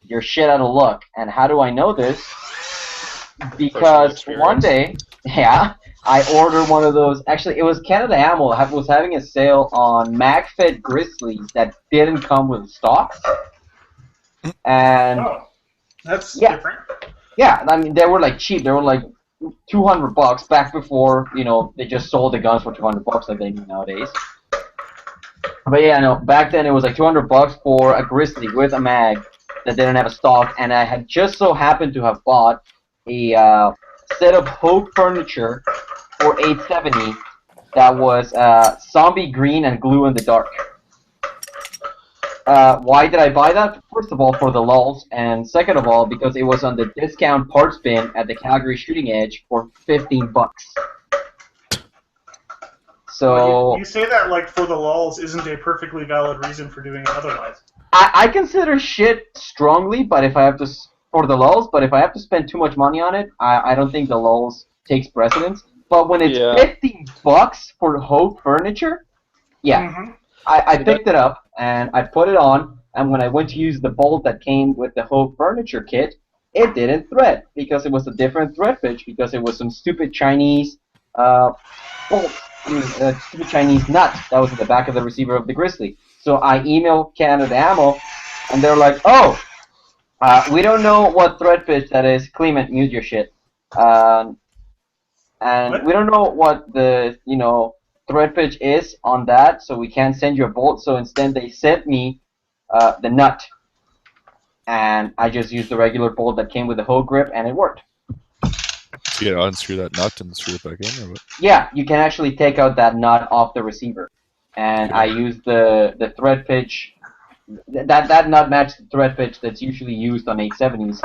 you're shit out of luck. And how do I know this? Because experience. one day, yeah, I ordered one of those. Actually, it was Canada Ammo was having a sale on MagFed Grizzlies that didn't come with stock. And Oh, that's Yeah. different. yeah, I mean they were like cheap. They were like $200 back before they just sold the guns for $200 like they do nowadays. But yeah, no, back then it was like $200 for a Grizzly with a mag that didn't have a stock, and I had just so happened to have bought a set of Hope furniture for 870 that was zombie green and glue in the dark. Why did I buy that? First of all, for the lulz, and second of all, because it was on the discount parts bin at the Calgary Shooting Edge for $15. So You say that like for the lulz isn't a perfectly valid reason for doing it otherwise. I consider shit strongly, but if I have to for the lulz, but if I have to spend too much money on it, I don't think the lulz takes precedence. But when it's Yeah. $15 for Hope furniture, yeah. Mm-hmm. I picked it up and I put it on, and when I went to use the bolt that came with the Hope furniture kit, it didn't thread because it was a different thread pitch because it was some stupid Chinese bolt, stupid Chinese nut that was at the back of the receiver of the Grizzly. So I emailed Canada Ammo, and they're like, "Oh, we don't know what thread pitch that is. Clement, mute your shit." And What? we don't know what the thread pitch is on that, so we can't send you a bolt. So instead, they sent me the nut, and I just used the regular bolt that came with the hoe grip, and it worked. You gotta unscrew that nut and screw it back in, or what? Yeah, you can actually take out that nut off the receiver, and I used the thread pitch. That nut matched the thread pitch that's usually used on 870s.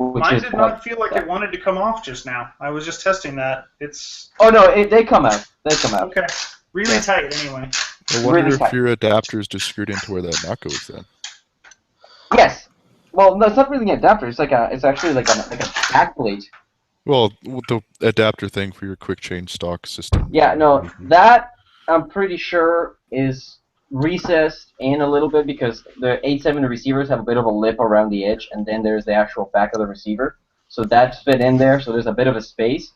Which Mine is did not feel like it wanted to come off just now. I was just testing that. It's Oh no, they come out. They come out. okay. Really tight anyway. I wonder Really if tight. your adapter is just screwed into where that nut goes then. Yes. Well, no, it's not really an adapter. It's actually like a back plate. Well, with the adapter thing for your quick change stock system. Yeah, no, that I'm pretty sure is recessed in a little bit because the 870 receivers have a bit of a lip around the edge, and then there's the actual back of the receiver. So that's fit in there, so there's a bit of a space.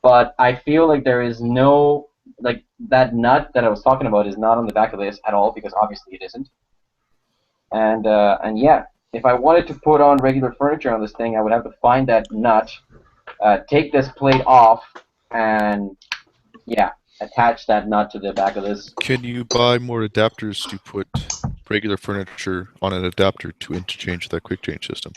But I feel like there is no, like, that nut that I was talking about is not on the back of this at all, because obviously it isn't. And yeah, if I wanted to put on regular furniture on this thing, I would have to find that nut, take this plate off, and yeah, attach that nut to the back of this. Can you buy more adapters to put regular furniture on an adapter to interchange that quick change system?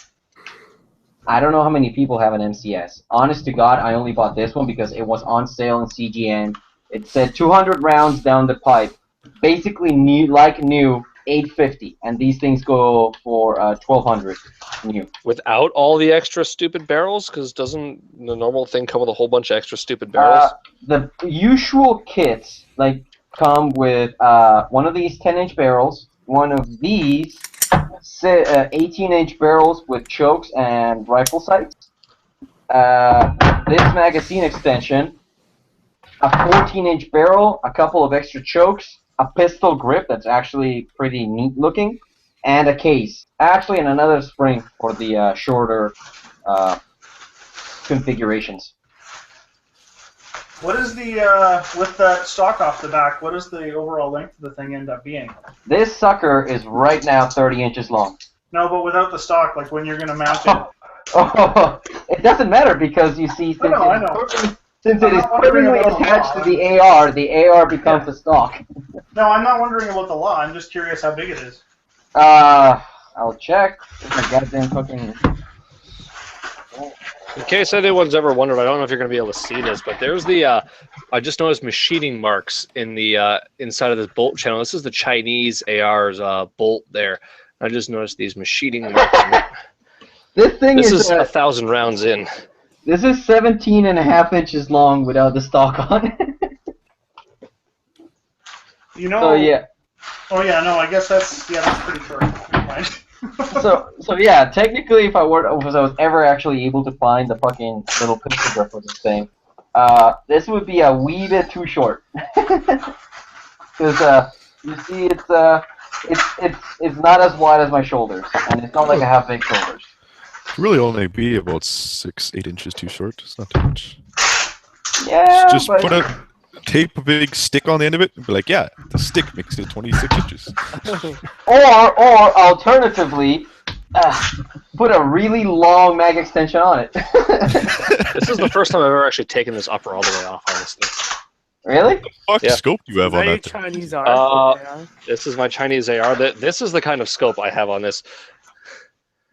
I don't know how many people have an MCS. Honest to God, I only bought this one because it was on sale in CGN. It said 200 rounds down the pipe. Basically, new, 850, and these things go for 1200 new. Without all the extra stupid barrels? Because doesn't the normal thing come with a whole bunch of extra stupid barrels? The usual kits come with one of these 10-inch barrels, one of these 18-inch barrels with chokes and rifle sights, this magazine extension, a 14-inch barrel, a couple of extra chokes, a pistol grip that's actually pretty neat looking, and a case. Actually, and another spring for the shorter configurations. What is the, with that stock off the back, what does the overall length of the thing end up being? This sucker is right now 30 inches long. No, but without the stock, like when you're going to mount it. Oh, it doesn't matter because you see, since it is permanently attached to the AR becomes the stock. No, I'm not wondering about the law. I'm just curious how big it is. I'll check. My goddamn fucking... In case anyone's ever wondered, I don't know if you're going to be able to see this, but there's the, I just noticed machining marks in the inside of this bolt channel. This is the Chinese AR's bolt there. I just noticed these machining marks. This is 1,000 rounds in. This is 17.5 inches long without the stock on it. You know... So, yeah. Oh, yeah, no, I guess that's pretty short. So yeah, technically, if I was ever actually able to find the fucking little pistol grip for this thing, this would be a wee bit too short. Because you see, it's not as wide as my shoulders, and it's not like I have big shoulders. Really, only be about 6-8 inches too short. It's not too much. Yeah, just tape a big stick on the end of it and be like, yeah, the stick makes it 26 inches. Or alternatively, put a really long mag extension on it. This is the first time I've ever actually taken this upper all the way off, honestly. Really? What the fuck scope do you have on that? Chinese AR? This is my Chinese AR. This is the kind of scope I have on this.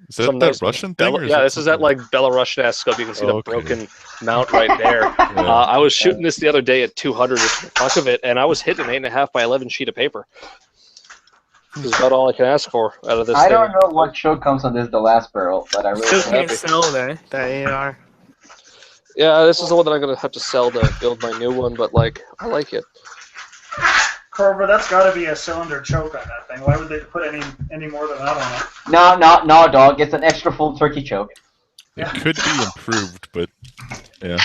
Is that nice Russian thing? Yeah, this is that like Belarusian-ass scope. You can see the broken mount right there. I was shooting this the other day at 200 just for the fuck of it, and I was hitting an 8.5 by 11 sheet of paper. This is about all I can ask for out of this thing. I don't know what choke comes on the last barrel, but I really still can't sell that AR. Yeah, this is the one that I'm going to have to sell to build my new one, but like, I like it. Crover, that's got to be a cylinder choke on that thing. Why would they put any more than that on No, it? dog. It's an extra full turkey choke. It could be improved, but yeah.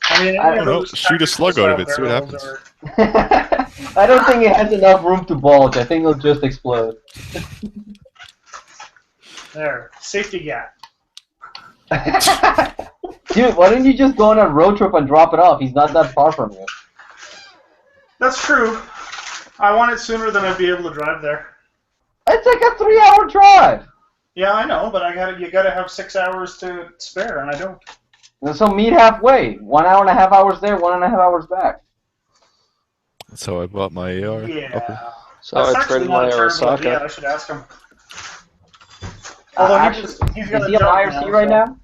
I mean, I don't know. Shoot a slug out of it, see what happens. I don't think it has enough room to bulge. I think it'll just explode. There, safety gap. Dude, why don't you just go on a road trip and drop it off? He's not that far from you. That's true. I want it sooner than I'd be able to drive there. It's like a 3-hour drive. Yeah, I know, but you gotta have 6 hours to spare, and I don't. So meet halfway. 1.5 hours there, 1.5 hours back. That's how I bought my AR. Yeah. So I traded my Arasaka. Yeah, I should ask him. Although is he's got he on IRC right now?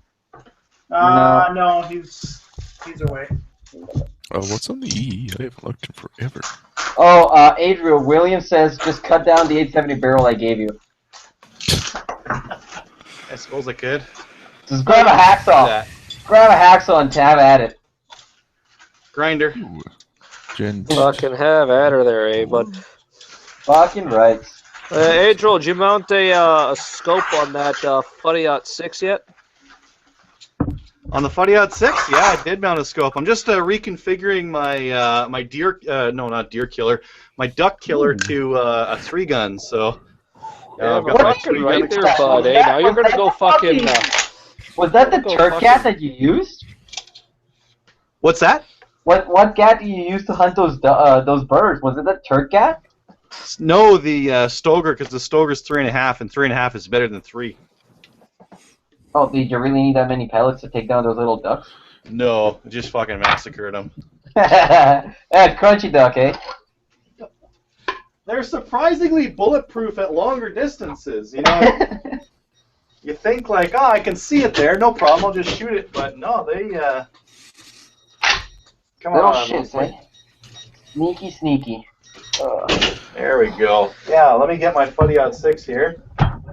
No, he's away. Oh, what's on the E? I haven't looked in forever. Oh, Adriel Williams says, just cut down the 870 barrel I gave you. I suppose I could. Just grab a hacksaw. Grab a hacksaw and have at it. Grinder. Ooh. Gen. Fucking have at her there, eh, bud? Fucking right. Adriel, did you mount a scope on that Fuddy 6 yet? On the Fuddy 6, yeah, I did mount a scope. I'm just reconfiguring my my deer, no, not deer killer, my duck killer to a 3-gun. So yeah, I've got my 3-gun there, bud. Eh? Now you're gonna go fucking. Was that the turk gat that you used? What's that? What gat do you use to hunt those birds? Was it the turk gat? No, the Stoger, because the Stoger's 3.5, and 3.5 is better than 3. Oh, did you really need that many pellets to take down those little ducks? No, just fucking massacred them. Crunchy duck, eh? They're surprisingly bulletproof at longer distances. You know, you think like, oh, I can see it there, no problem, I'll just shoot it. But no, they come Little on. shit, eh? Sneaky, sneaky. There we go. Yeah, let me get my footy out 6 here.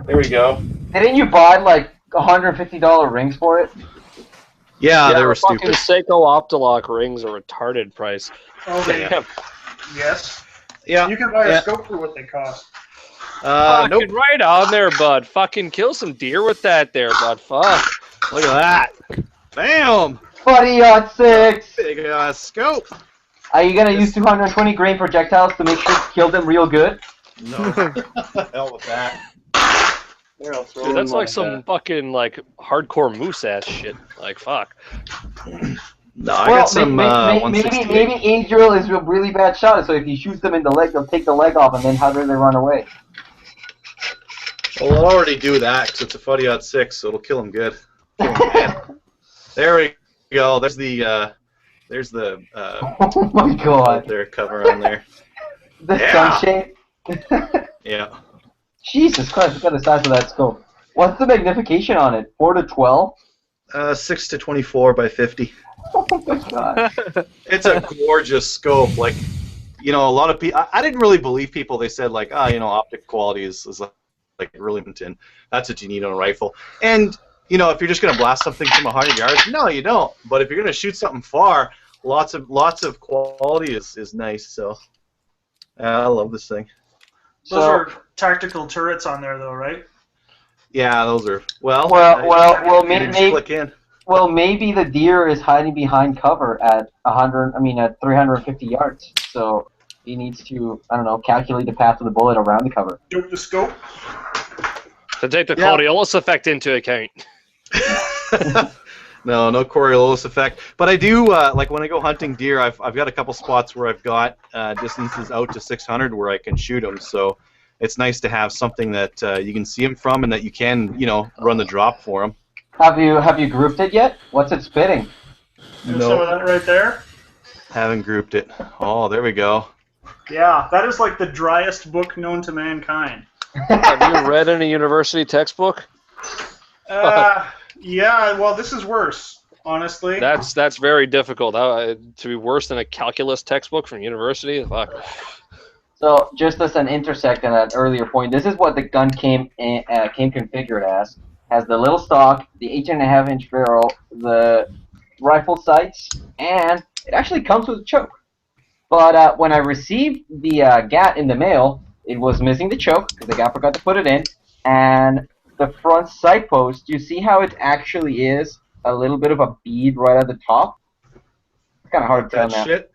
There we go. Didn't you buy like $150 rings for it? Yeah, they were the fucking stupid. Seiko Optolock rings are retarded price. Oh, they, Yeah. yes. Yeah. You can buy a Yeah. scope for what they cost. Fucking Nope. right on there, bud. Fucking kill some deer with that there, bud. Fuck. Look at that. Bam. Buddy on 6! Big scope. Are you gonna use 220 grain projectiles to make sure to kill them real good? No. Hell with that. There, I'll throw Dude, that's in like my, some fucking like hardcore moose ass shit. Like fuck. No, I got some maybe 168. Angel is a really bad shot, so if he shoots them in the leg, they'll take the leg off, and then how do they run away? Well, I'll already do that because it's a footy out 6, so it'll kill him good. Kill him bad. There we go. There's the Oh my god. their cover on there. The Yeah. sunshade. Yeah. Jesus Christ, look at the size of that scope. What's the magnification on it? 4 to 12? 6 to 24 by 50. Oh my god. It's a gorgeous scope. Like, you know, a lot of people. I didn't really believe people. They said like, you know, optic quality is like really important. That's what you need on a rifle. And you know, if you're just gonna blast something from 100 yards, no, you don't. But if you're gonna shoot something far, lots of quality is nice. So I love this thing. Those So, are tactical turrets on there, though, right? Yeah, those are well. well, you just maybe, click in. well, maybe the deer is hiding behind cover at 350 yards. So he needs to, I don't know, calculate the path of the bullet around the cover. Dope the scope. To take the Yeah. Coriolis effect into account. No Coriolis effect. But I do like when I go hunting deer. I've got a couple spots where I've got distances out to 600 where I can shoot them. So it's nice to have something that you can see them from and that you can, you know, run the drop for them. Have you grouped it yet? What's it spitting? There's some of that right there. Haven't grouped it. Oh, there we go. Yeah, that is like the driest book known to mankind. Have you read any university textbook? Yeah, well, this is worse, honestly. That's very difficult. To be worse than a calculus textbook from university? Fuck. So just as an intersect on that earlier point, this is what the gun came configured as. Has the little stock, the 18.5-inch barrel, the rifle sights, and it actually comes with a choke. But when I received the GAT in the mail, it was missing the choke because the guy forgot to put it in, and the front sight post. You see how it actually is a little bit of a bead right at the top? It's kind of hard to tell now. Shit.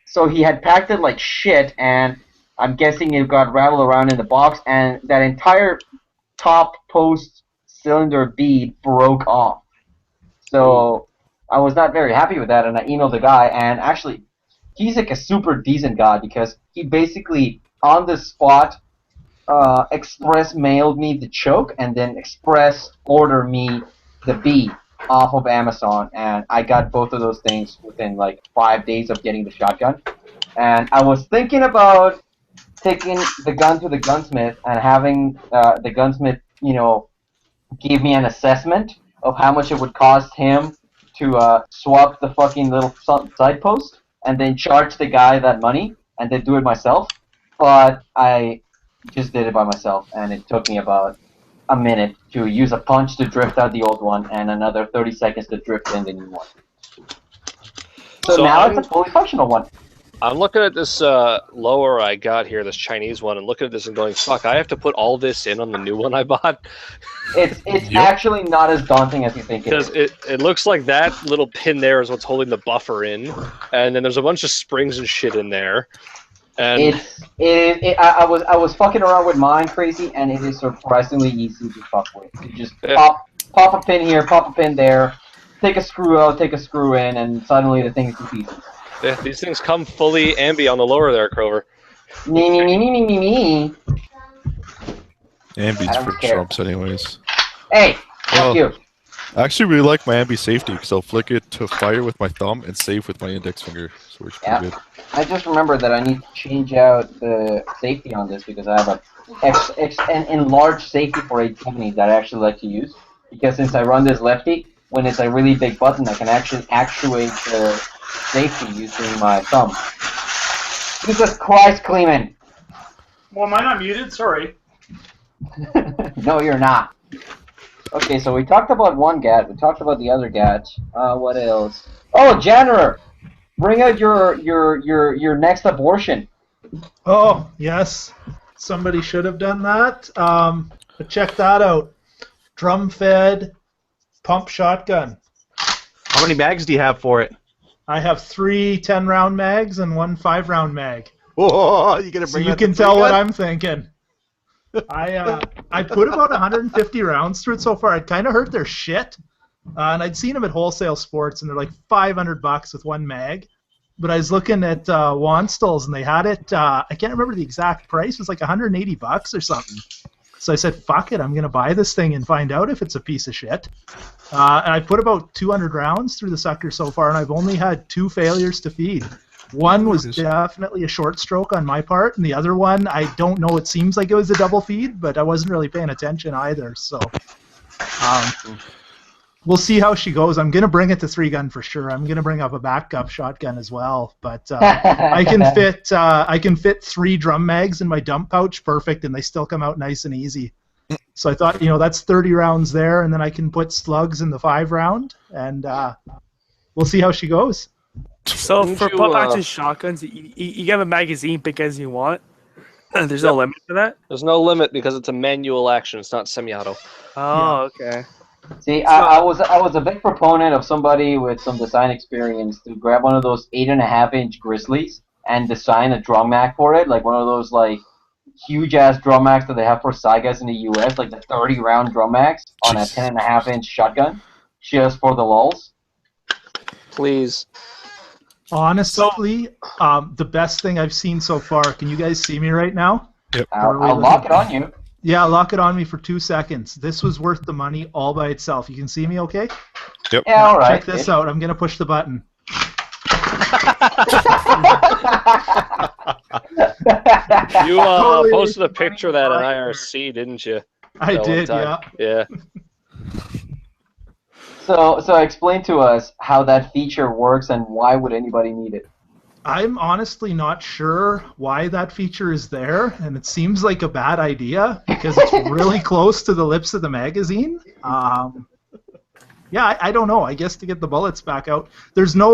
So he had packed it like shit, and I'm guessing it got rattled around in the box, and that entire top post cylinder bead broke off. So I was not very happy with that, and I emailed the guy, and actually, he's like a super decent guy because he basically, on the spot, express mailed me the choke, and then express ordered me the bead off of Amazon, and I got both of those things within like 5 days of getting the shotgun. And I was thinking about taking the gun to the gunsmith and having the gunsmith, you know, give me an assessment of how much it would cost him to swap the fucking little side post and then charge the guy that money and then do it myself. But I just did it by myself, and it took me about a minute to use a punch to drift out the old one and another 30 seconds to drift in the new one. So now it's a fully functional one. I'm looking at this lower I got here, this Chinese one, and looking at this and going, fuck, I have to put all this in on the new one I bought? It's actually not as daunting as you think it is. Because it looks like that little pin there is what's holding the buffer in, and then there's a bunch of springs and shit in there. And I was fucking around with mine, crazy, and it is surprisingly easy to fuck with. You just pop a pin here, pop a pin there, take a screw out, take a screw in, and suddenly the thing's in pieces. yeah, these things come fully ambi on the lower there, Crover. Me. I Ambi's don't for care. Trumps anyways. Hey, fuck Well, you. I actually really like my ambi safety because I'll flick it to fire with my thumb and save with my index finger. So it's pretty good. I just remembered that I need to change out the safety on this because I have an enlarged safety for 820 that I actually like to use. Because since I run this lefty, when it's a really big button, I can actually actuate the safety using my thumb. Jesus Christ, Cleeman! Well, am I not muted? Sorry. No, you're not. Okay, so we talked about one GAT. We talked about the other GAT. What else? Oh, janitor! Bring out your next abortion. Oh, yes. Somebody should have done that. But check that out. Drum-fed pump shotgun. How many mags do you have for it? I have 3 10-round mags and 1 5-round mag. Whoa, you gonna So bring you that can to tell what gun? I'm thinking. I put about 150 rounds through it so far. I'd kind of heard their shit. And I'd seen them at Wholesale Sports, and they're like $500 with 1 mag. But I was looking at Wanstall's, and they had it. I can't remember the exact price. It was like $180 or something. So I said, "Fuck it, I'm gonna buy this thing and find out if it's a piece of shit." And I put about 200 rounds through the sucker so far, and I've only had 2 failures to feed. One was definitely a short stroke on my part, and the other one, I don't know. It seems like it was a double feed, but I wasn't really paying attention either. So. We'll see how she goes. I'm gonna bring it to 3-gun for sure. I'm gonna bring up a backup shotgun as well. But I can fit 3 drum mags in my dump pouch, perfect, and they still come out nice and easy. So I thought, that's 30 rounds there, and then I can put slugs in the 5-round, and we'll see how she goes. So for pump action shotguns, you have a magazine big as you want. There's no limit to that. There's no limit because it's a manual action. It's not semi-auto. Oh, okay. See, I was a big proponent of somebody with some design experience to grab one of those 8.5-inch Grizzlies and design a drum mag for it, like one of those like huge ass drum mags that they have for Saigas in the U.S., like the 30-round drum mags on a 10.5-inch shotgun, just for the lulz. Please. Honestly, the best thing I've seen so far. Can you guys see me right now? Yep. I'll lock it on you. Yeah, lock it on me for 2 seconds. This was worth the money all by itself. You can see me okay? Yep. Yeah, all right. Check this out. I'm going to push the button. You Totally posted a picture of that in IRC, didn't you? I That one did, time. yeah. Yeah. So explain to us how that feature works and why would anybody need it? I'm honestly not sure why that feature is there, and it seems like a bad idea because it's really close to the lips of the magazine. Yeah, I don't know. I guess to get the bullets back out. There's no,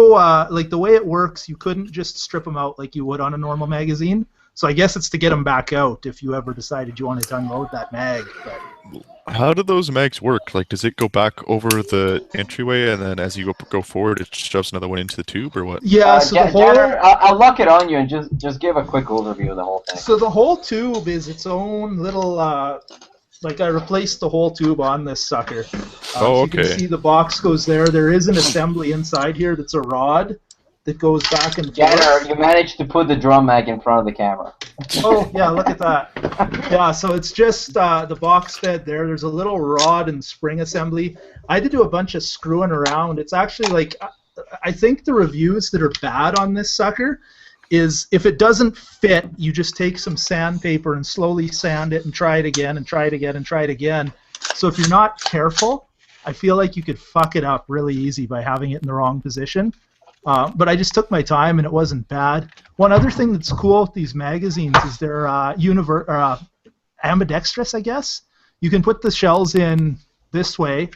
like the way it works, you couldn't just strip them out like you would on a normal magazine. So I guess it's to get them back out if you ever decided you wanted to unload that mag. But How do those mags work? Like, does it go back over the entryway, and then as you go forward, it shoves another one into the tube, or what? yeah, so the whole... Tanner, I'll lock it on you and just give a quick overview of the whole thing. So the whole tube is its own little, like I replaced the whole tube on this sucker. So you can see the box goes there. There is an assembly inside here that's a rod that goes back and forth. Tanner, you managed to put the drum mag in front of the camera. Oh, yeah, look at that. Yeah, so it's just the box fed there. There's a little rod and spring assembly. I had to do a bunch of screwing around. It's actually like, I think the reviews that are bad on this sucker is if it doesn't fit, you just take some sandpaper and slowly sand it and try it again and try it again and try it again. So if you're not careful, I feel like you could fuck it up really easy by having it in the wrong position. But I just took my time and it wasn't bad. One other thing that's cool with these magazines is they're ambidextrous, I guess. You can put the shells in this way,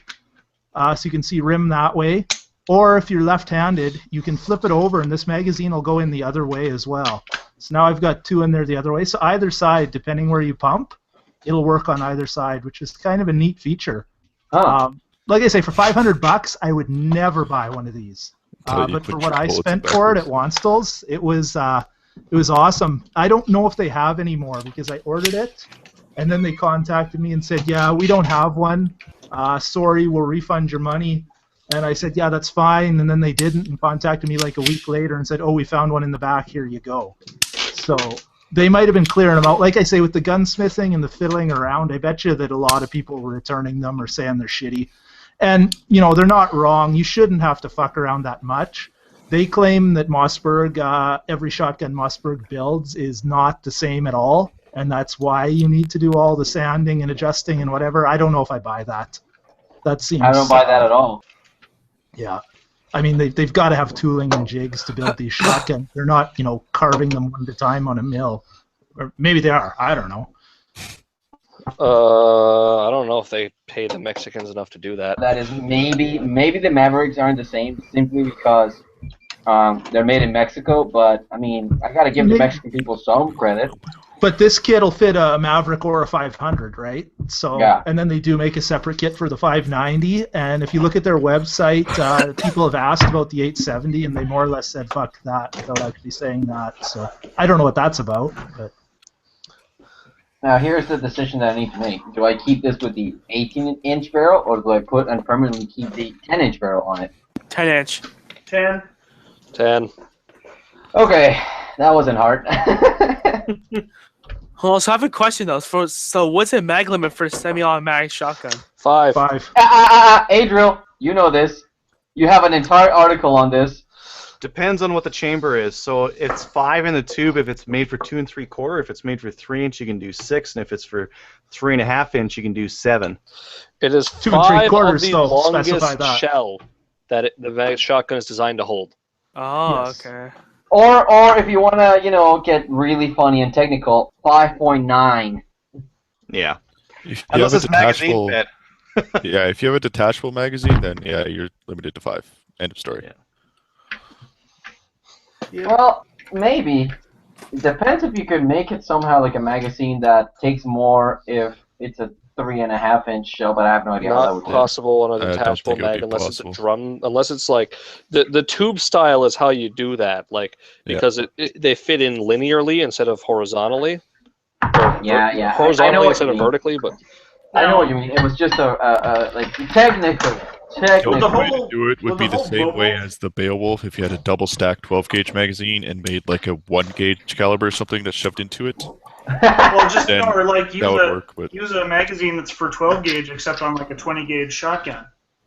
so you can see rim that way. Or if you're left-handed, you can flip it over and this magazine will go in the other way as well. So now I've got 2 in there the other way. So either side, depending where you pump, it'll work on either side, which is kind of a neat feature. Oh. Like I say, for $500, I would never buy one of these. But for what I spent for it at Wanstall's, it was awesome. I don't know if they have any more because I ordered it, and then they contacted me and said, yeah, we don't have one. Sorry, we'll refund your money. And I said, yeah, that's fine. And then they didn't and contacted me like a week later and said, oh, we found one in the back. Here you go. So they might have been clearing them out. Like I say, with the gunsmithing and the fiddling around, I bet you that a lot of people were returning them or saying they're shitty. And, you know, they're not wrong. You shouldn't have to fuck around that much. They claim that Mossberg, every shotgun Mossberg builds is not the same at all, and that's why you need to do all the sanding and adjusting and whatever. I don't know if I buy that. That seems... I don't buy that at all. Yeah. I mean, they've got to have tooling and jigs to build these shotguns. They're not, you know, carving them one at a time on a mill. Or maybe they are. I don't know. I don't know if they pay the Mexicans enough to do that. That is maybe the Mavericks aren't the same simply because they're made in Mexico. But I mean, I gotta give the Mexican people some credit. But this kit will fit a Maverick or a 500, right? So, yeah. And then they do make a separate kit for the 590. And if you look at their website, people have asked about the 870, and they more or less said, fuck that, without actually saying that. So I don't know what that's about. But. Now, here's the decision that I need to make. Do I keep this with the 18-inch barrel, or do I put and permanently keep the 10-inch barrel on it? 10-inch. 10. 10. Okay, that wasn't hard. Well, so I have a question though. So what's the mag limit for semi-automatic shotgun? 5. 5. Adriel, you know this. You have an entire article on this. Depends on what the chamber is. So it's 5 in the tube if it's made for 2 3/4. If it's made for 3 inch, you can do 6, and if it's for 3.5 inch, you can do 7. It is 2 5 3/4 of the though, longest specify that. shell that the shotgun is designed to hold. Oh, Yes. okay. Or if you want to, you know, get really funny and technical, 5.9. Yeah. If you Unless have a it's magazine detachable, fed. yeah, if you have a detachable magazine, then yeah, you're limited to 5. End of story. Yeah. Well, maybe. It depends if you could make it somehow like a magazine that takes more if it's a 3.5-inch shell, but I have no idea how that Not would work. possible on a I don't detachable think it would mag be unless possible. it's a drum. Unless it's like the tube style is how you do that, like because they fit in linearly instead of horizontally. Or Yeah. horizontally I know what instead you of mean. vertically, but I know what you mean. It was just like technically. The only the way whole- to do it would with be the the whole same way bubble- as the Beowulf if you had a double stacked 12 gauge magazine and made like a 1 gauge caliber or something that's shoved into it. Well, just Then or like that would work, but use a magazine that's for 12 gauge, except on like a 20 gauge shotgun.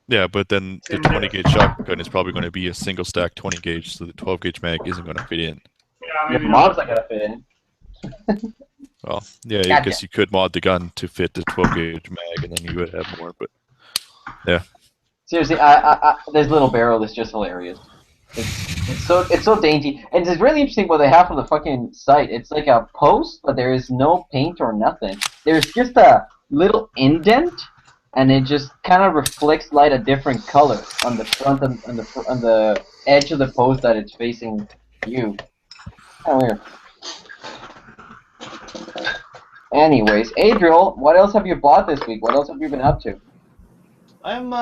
yeah, but then the 20 gauge shotgun is probably going to be a single stack 20 gauge, so the 12 gauge mag isn't going to fit in. Yeah, Your maybe mom's not. not gonna fit in. Well, yeah, I Gotcha. guess you could mod the gun to fit the 12 gauge mag, and then you would have more. But Seriously, this little barrel is just hilarious. It's so dainty, and it's really interesting what they have on the fucking site. It's like a post, but there is no paint or nothing. There's just a little indent, and it just kind of reflects light a different color on the front and on the edge of the post that it's facing you. Kind of weird. Anyways, Adriel, what else have you bought this week? What else have you been up to? I'm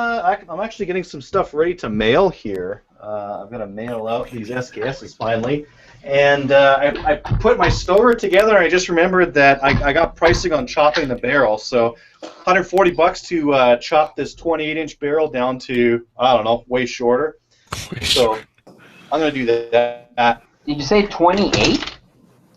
actually getting some stuff ready to mail here. I'm gonna mail out these SKSs finally, and I put my stover together. And I just remembered that I got pricing on chopping the barrel, so $140 to chop this 28-inch barrel down to, I don't know, way shorter. So I'm gonna do that. Did you say 28?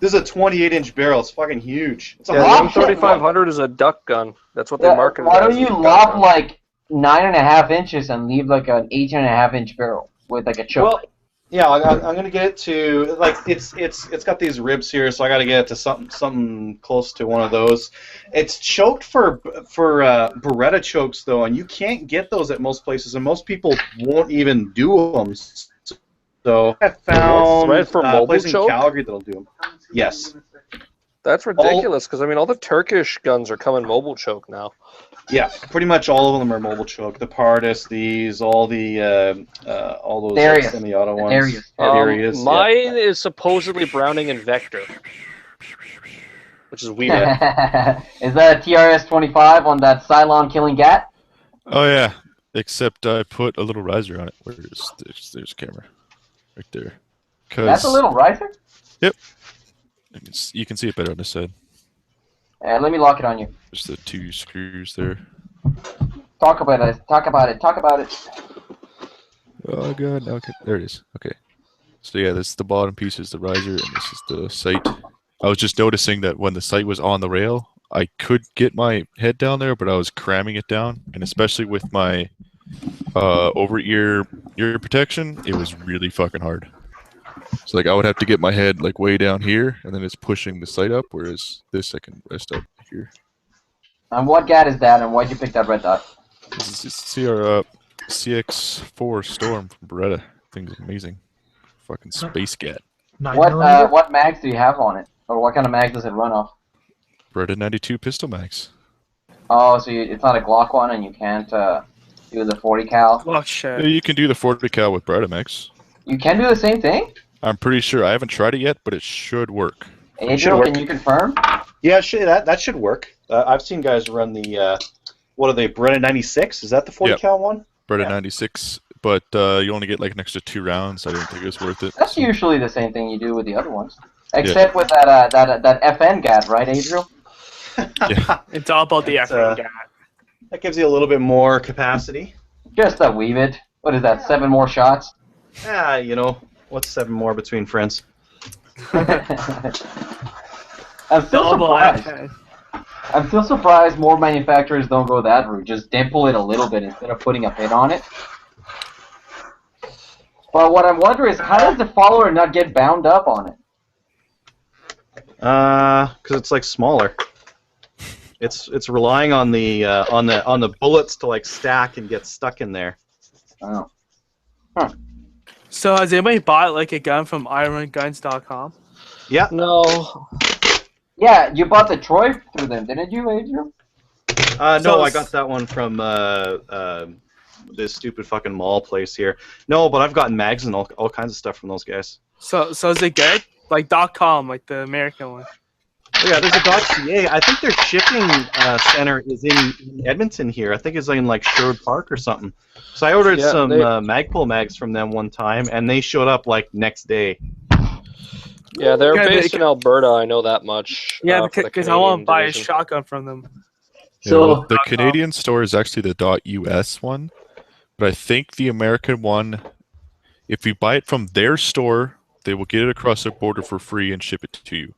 This is a 28-inch barrel. It's fucking huge. It's a yeah, lot. the M3500 is a duck gun. That's what they marketed. Why it as, don't you a duck lop gun. like 9.5 inches and leave like an 18.5-inch barrel with like a choke? Well, yeah, I'm gonna get it to like it's got these ribs here, so I got to get it to something close to one of those. It's choked for Beretta chokes though, and you can't get those at most places, and most people won't even do them. So I found Thread for a mobile place in choke? Calgary that'll do them. Yes. That's ridiculous because I mean all the Turkish guns are coming mobile choke now. Yeah, pretty much all of them are mobile choke. The Pardis, these, all those Darius. semi-auto ones. Darius. Darius, yeah. Mine is supposedly Browning and Vector, which is weird. Is that a TRS-25 on that Cylon killing gat? oh yeah, except I put a little riser on it. Where is there's a camera right there? That's a little riser? You can see it better on this side. Let me lock it on you. Just the 2 screws there. Talk about it. Talk about it. Talk about it. Oh god, okay, there it is. Okay. So yeah, this is the bottom piece is the riser, and this is the sight. I was just noticing that when the sight was on the rail, I could get my head down there, but I was cramming it down, and especially with my Over ear protection, it was really fucking hard. So like I would have to get my head like way down here, and then it's pushing the sight up. Whereas this, I can rest up here. And what gat is that, and why'd you pick that red dot? This is CR CX4 Storm from Beretta. Thing's amazing. Fucking space gat. 9mm? What mags do you have on it, or what kind of mags does it run off? Beretta 92 pistol mags. Oh, so it's not a Glock one, and you can't do the 40 cal. Oh shit. Yeah, you can do the 40 cal with Beretta mags. You can do the same thing. I'm pretty sure. I haven't tried it yet, but it should work. Adriel, can you confirm? Yeah, that should work. I've seen guys run the what are they? Beretta 96? Is that the 40 cal one? Beretta 96, but you only get like an extra 2 rounds. I didn't think it was worth it. That's usually the same thing you do with the other ones, except with that FN gat, right, Adriel? Yeah. It's all about the effort. That gives you a little bit more capacity. Just a wee bit. What is that? 7 more shots? Yeah, you know, what's 7 more between friends? I'm still surprised. I'm still surprised more manufacturers don't go that route. Just dimple it a little bit instead of putting a pin on it. But what I'm wondering is, how does the follower not get bound up on it? Because it's like smaller. It's relying on the bullets to like stack and get stuck in there. Oh. Huh. So has anybody bought like a gun from ironguns.com? Yeah. No. Yeah, you bought the Troy through them, didn't you, Adriel? No, I got that one from this stupid fucking mall place here. No, but I've gotten mags and all kinds of stuff from those guys. So is it good? Like .com, like the American one. Oh, yeah, there's a .ca. I think their shipping center is in Edmonton here. I think it's in like Sherwood Park or something. So I ordered some Magpul mags from them one time, and they showed up like next day. Yeah, they're based in Alberta. I know that much. Yeah, because I want to buy a shotgun from them. Yeah, so the Canadian store is actually the .us one, but I think the American one, if you buy it from their store, they will get it across the border for free and ship it to you.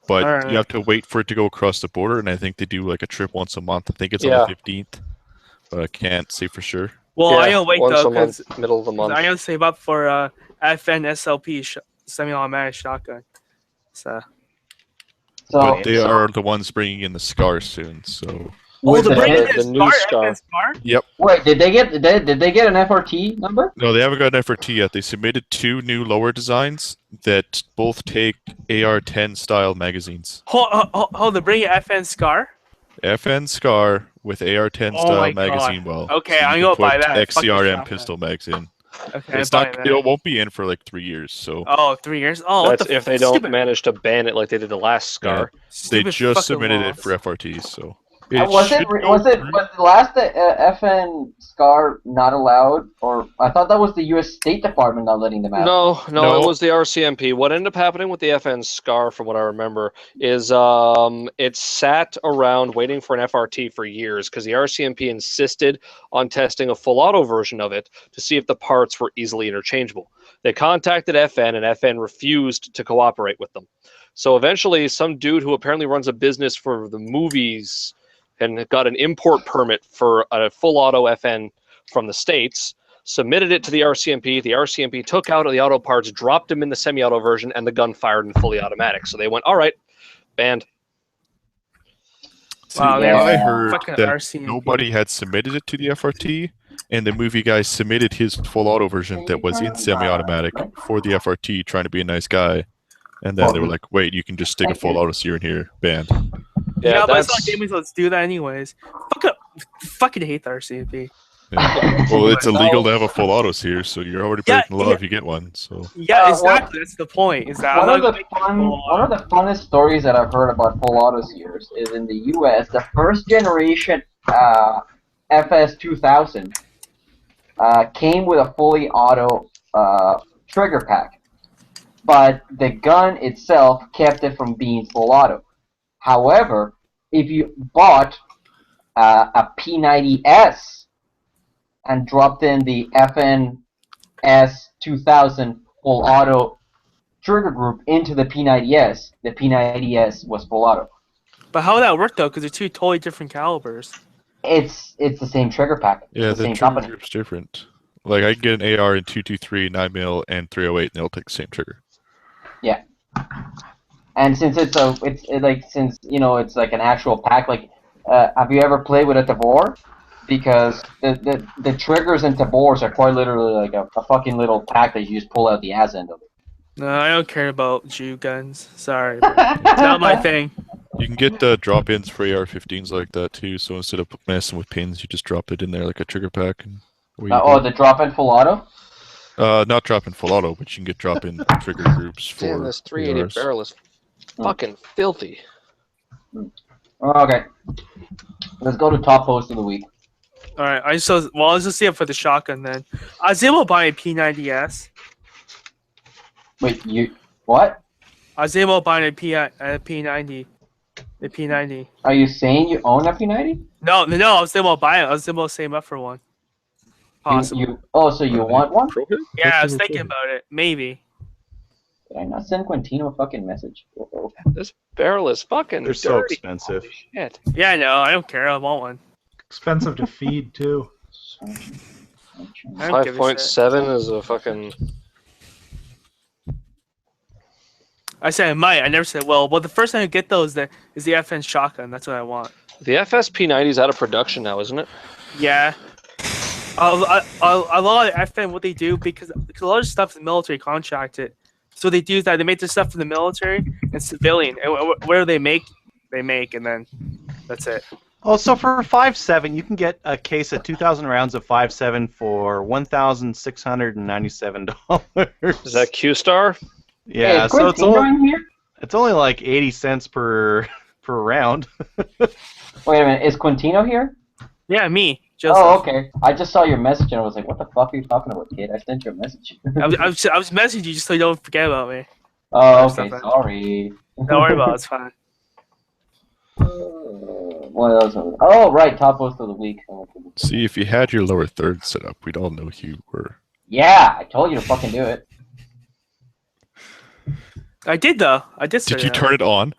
But you have to wait for it to go across the border, and I think they do like a trip once a month. I think it's on the 15th, but I can't say for sure. Well, I gotta wait though, because middle of the month. I gotta save up for FN SLP semi-automatic shotgun. But they are the ones bringing in the SCAR soon, so. Oh, the new SCAR. Yep. Wait, did they get an FRT number? No, they haven't got an FRT yet. They submitted 2 new lower designs that both take AR-10 style magazines. Hold the bring FN SCAR. FN SCAR with AR-10 style magazine well. Okay, so I'm gonna buy that. XCRM pistol mags in. Okay, it's not. It won't be in for like 3 years. So. Oh, 3 years. Oh, that's if they don't manage to ban it like they did the last SCAR. Yeah, they just submitted it for FRTs, so. Was the last FN SCAR not allowed, or I thought that was the U.S. State Department not letting them out? No, it was the RCMP. What ended up happening with the FN SCAR, from what I remember, is it sat around waiting for an FRT for years because the RCMP insisted on testing a full auto version of it to see if the parts were easily interchangeable. They contacted FN, and FN refused to cooperate with them. So eventually, some dude who apparently runs a business for the movies and got an import permit for a full auto FN from the States, submitted it to the RCMP. The RCMP took out the auto parts, dropped them in the semi-auto version, and the gun fired in fully automatic. So they went, all right, banned. Wow, I heard that nobody had submitted it to the FRT, and the movie guy submitted his full auto version that was in semi-automatic for the FRT, trying to be a nice guy. And then they were like, wait, you can just stick a full auto sear in here, banned. Yeah, but it's not gaming, so let's do that anyways. Fucking hate the RCMP. Yeah. Well, it's illegal to have a full auto sear, so you're already breaking the law if you get one. So. Yeah, exactly. That's the point. Is that one of the funnest stories that I've heard about full auto sears is in the U.S. The first generation FS2000 came with a fully auto trigger pack, but the gun itself kept it from being full auto. However, if you bought a P90S and dropped in the FNS2000 full auto trigger group into the P90S was full auto. But how would that work though? Because they're 2 totally different calibers. It's the same trigger pack. Yeah, the the same trigger company. group's different. Like I can get an AR in 223, 9mm, and 308, and they'll take the same trigger. Yeah. And since it's like an actual pack, like have you ever played with a Tabor? Because the triggers in Tabors are quite literally like a fucking little pack that you just pull out the ass end of it. No, I don't care about Jew guns. Sorry, it's not my thing. You can get drop-ins for AR-15s like that too. So instead of messing with pins, you just drop it in there like a trigger pack. And the drop-in full auto? Not drop-in full auto, but you can get drop-in trigger groups for. Damn, this 380 ARs. barrel is fucking filthy. Okay. Let's go to top post of the week. All right, let's just see it for the shotgun then. I was able to buy a P90S. Wait, you what? I was able to buy a P90. The P90. Are you saying you own a P90? No, I was able to buy it. I was able to save up for one. Possible. So you want one? Yeah, I was thinking about it. Maybe. Did I not send Quintino a fucking message? This barrel is fucking They're dirty. so expensive. Holy shit. Yeah, I know. I don't care. I want one. Expensive to feed too. I don't give a shit. 5.7 is a fucking. I said I might. I never said well. The first time I get those is the FN shotgun. That's what I want. The FSP90 is out of production now, isn't it? Yeah. A lot of FN, what they do, because a lot of stuff is military contracted. So they do that. They make their stuff for the military and civilian. And where they make, and then that's it. Oh, so for 5.7, you can get a case of 2,000 rounds of 5.7 for $1,697. Is that Q-Star? Yeah, hey, so it's only like 80 cents per round. Wait a minute, is Quintino here? Yeah, me. Joseph. Oh, okay. I just saw your message and I was like, what the fuck are you talking about, kid? I sent you a message. I was messaging you just so you don't forget about me. Oh, okay, sorry. Don't worry about it. It's fine. What else? Oh, right, top post of the week. See, if you had your lower third set up, we'd all know who you were. Yeah, I told you to fucking do it. I did though. I did. Did you turn it on?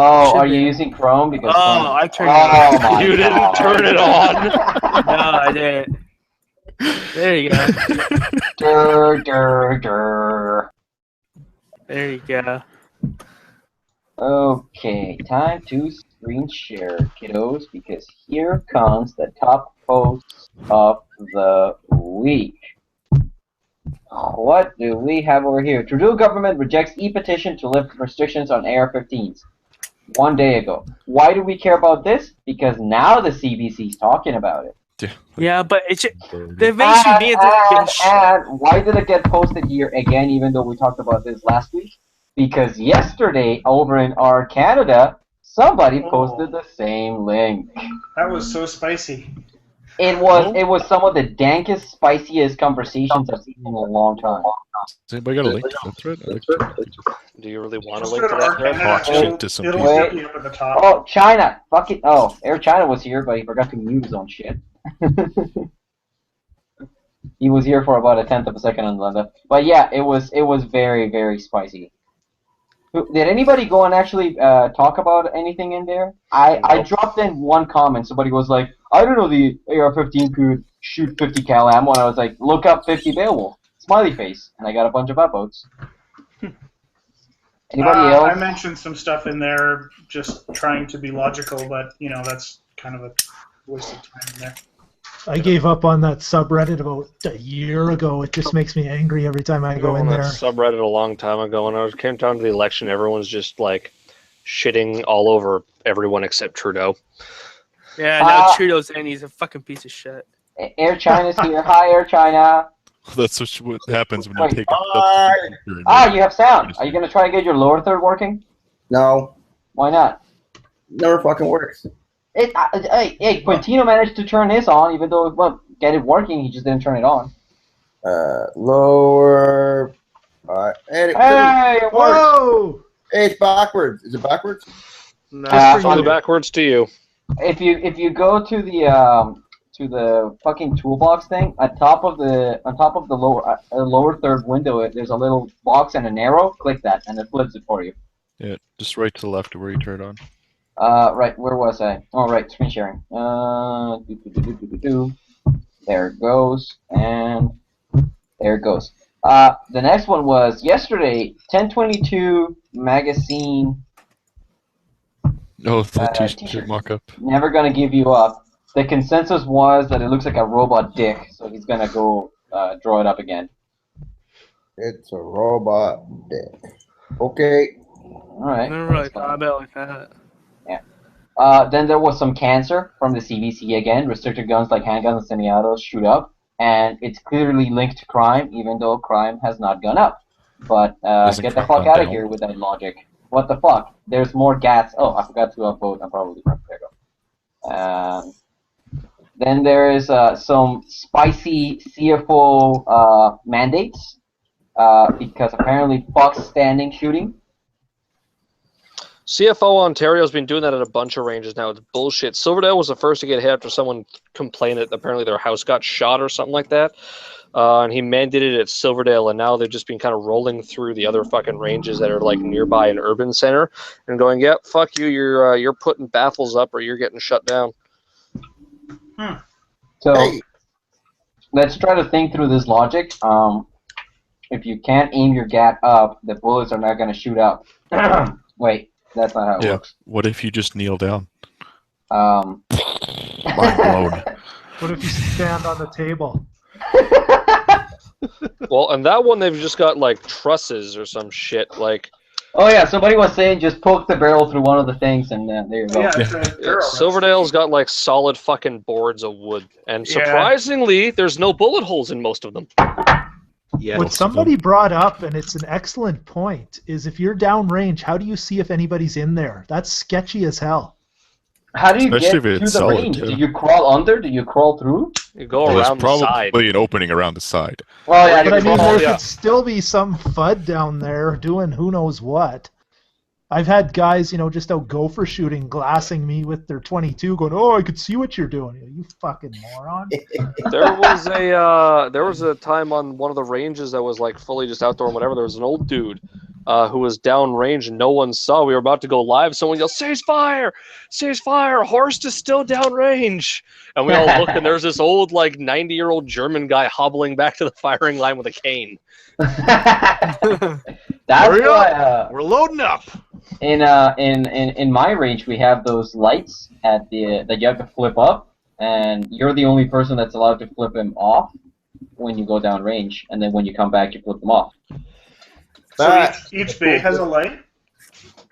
Oh, are you using Chrome? Because I turned it on. You didn't turn it on. No, I didn't. There you go. Durr. There you go. Okay, time to screen share, kiddos, because here comes the top post of the week. What do we have over here? Trudeau government rejects e-petition to lift restrictions on AR-15s. 1 day ago. Why do we care about this? Because now the CBC is talking about it. Yeah, but it makes me and why did it get posted here again, even though we talked about this last week? Because yesterday, over in our Canada, somebody posted the same link. That was so spicy. It was some of the dankest, spiciest conversations I've seen in a long time. Has anybody got a link to that thread? Do you really want to Just link go to to that our thread? Canada Talk shit home. to some It'll people. be up at the top. Oh, China! Fuck it! Oh, Air China was here, but he forgot to mute his own shit. He was here for about a tenth of a second on London. But yeah, it was very, very spicy. Did anybody go and actually talk about anything in there? I dropped in one comment. Somebody was like, I don't know the AR-15 could shoot 50 cal ammo, and I was like, look up 50 Beowulf. Smiley face. And I got a bunch of upvotes. Anybody else? I mentioned some stuff in there just trying to be logical, but, you know, that's kind of a waste of time in there. I gave up on that subreddit about a year ago. It just makes me angry every time I go in on that there. subreddit a long time ago, when I came down to the election, everyone's just like shitting all over everyone except Trudeau. Yeah, no, Trudeau's in. He's a fucking piece of shit. Air China's here. Hi, Air China. That's what happens when you Wait. take You have sound. Are you going to try to get your lower third working? No, Why not? never fucking works. Hey, Quintino managed to turn his on, even though, well, get it working, he just didn't turn it on. Lower. And Hey, it works! Whoa! hey, it's backwards. Is it backwards? No, Probably backwards to you. If you go to the fucking toolbox thing, on top of the lower third window, there's a little box and an arrow. Click that, and it flips it for you. Yeah, just right to the left of where you turn it on. Right, where was I? Oh, right, screen sharing. There it goes, and there it goes. The next one was yesterday, 1022 magazine Oh, the t-shirt. t-shirt mock-up. Never gonna give you up. The consensus was that it looks like a robot dick, so he's gonna go draw it up again. It's a robot dick. Okay. All right. Never really thought about it like that. Then there was some cancer from the CBC again. Restricted guns like handguns and semi-autos shoot up, and it's clearly linked to crime, even though crime has not gone up. But Doesn't get the crime fuck out of down? here with that logic. What the fuck? There's more gas. Oh, I forgot to upvote. I'm probably there you go. Then there is some spicy CFO mandates because apparently Fox standing shooting. CFO Ontario's been doing that at a bunch of ranges now. It's bullshit. Silverdale was the first to get hit after someone complained that apparently their house got shot or something like that. And he mandated it at Silverdale, and now they've just been kind of rolling through the other fucking ranges that are like nearby an urban center and going, "Yep, yeah, fuck you. You're putting baffles up or you're getting shut down." So Hey. let's try to think through this logic. If you can't aim your gat up, the bullets are not going to shoot up. Wait, that's not how it works. What if you just kneel down? Um, Mind blown. What if you stand on the table? Well, and that one they've just got like trusses or some shit. Like, oh yeah, somebody was saying just poke the barrel through one of the things and there you go. Yeah, it's a barrel. Silverdale's got like solid fucking boards of wood, and Yeah. surprisingly, there's no bullet holes in most of them. Yeah. What somebody brought up, and it's an excellent point, is if you're downrange, how do you see if anybody's in there? That's sketchy as hell. How do you Especially get if to it's the solid, range? too. Do you crawl under? Do you crawl through? You go There's around the side. probably an opening around the side. Well, yeah, But I mean, crawl, there yeah. could still be some FUD down there doing who knows what. I've had guys, just out gopher shooting, glassing me with their 22, going, "Oh, I could see what you're doing." You fucking moron. There was a time on one of the ranges that was like fully just outdoor and whatever. There was an old dude who was downrange and no one saw. We were about to go live. Someone yelled, "Cease fire! Cease fire! Horst is still downrange!" And we all looked, and there's this old, like 90-year-old German guy hobbling back to the firing line with a cane. That's Hurry why We're loading up. in my range we have those lights at the that you have to flip up, and you're the only person that's allowed to flip them off when you go down range, and then when you come back you flip them off. So each bay has a light?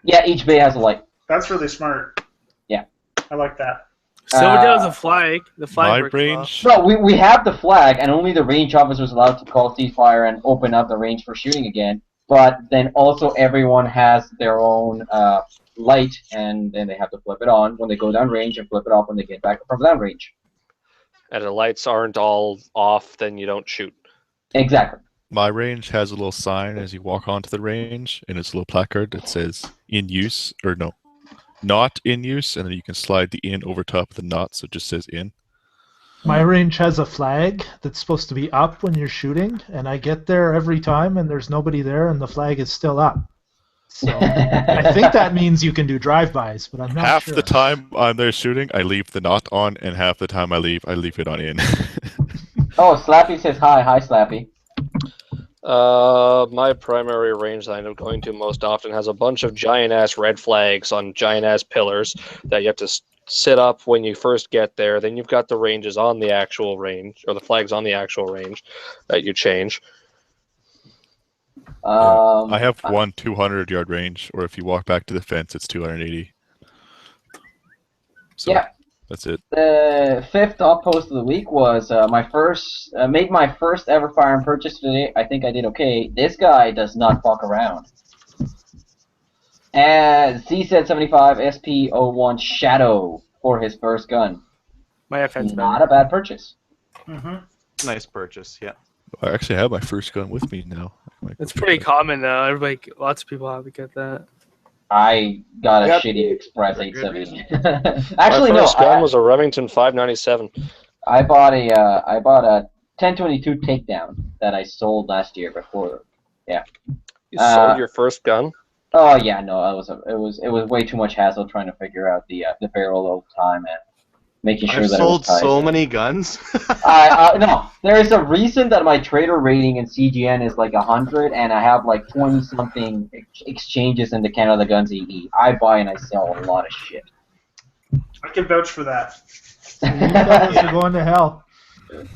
Yeah, each bay has a light. That's really smart. Yeah. I like that. Silverdale's a flag. The flag My works range. No, we have the flag, and only the range officers allowed to call ceasefire and open up the range for shooting again. But then also everyone has their own light, and then they have to flip it on when they go down range and flip it off when they get back from down range. And the lights aren't all off, then you don't shoot. Exactly. My range has a little sign as you walk onto the range, and it's a little placard that says "in use" or no, "not in use," and then you can slide the "in" over top of the "not," so it just says "in." My range has a flag that's supposed to be up when you're shooting, and I get there every time, and there's nobody there, and the flag is still up. So I think that means you can do drive-bys, but I'm not Half sure. the time I'm there shooting, I leave the "not" on, and half the time I leave it on "in." Oh, Slappy says hi. Hi, Slappy. My primary range that I end up going to most often has a bunch of giant-ass red flags on giant-ass pillars that you have to sit up when you first get there. Then you've got the ranges on the actual range, or the flags on the actual range that you change. I have one 200-yard range, or if you walk back to the fence, it's 280. So Yeah. that's it. The fifth top post of the week was made my first ever firearm purchase today. I think I did okay. This guy does not fuck around. And Z75 SP01 Shadow for his first gun. My FN's Not a bad purchase. Mm-hmm. Nice purchase. Yeah. I actually have my first gun with me now. It's pretty common though. Lots of people have to get that. I got a Yep. shitty Express For good 870. Actually, My no. first gun was a Remington 597. I bought a 1022 Takedown that I sold last year before. You sold your first gun? Oh yeah, no, it was way too much hassle trying to figure out the barrel all the time and making sure I've that it was sold tight. so many guns. No, there is a reason that my trader rating in CGN is like 100, and I have like 20 something exchanges in the CanadaGuns EE. I buy and I sell a lot of shit. I can vouch for that. You fellas are going to hell.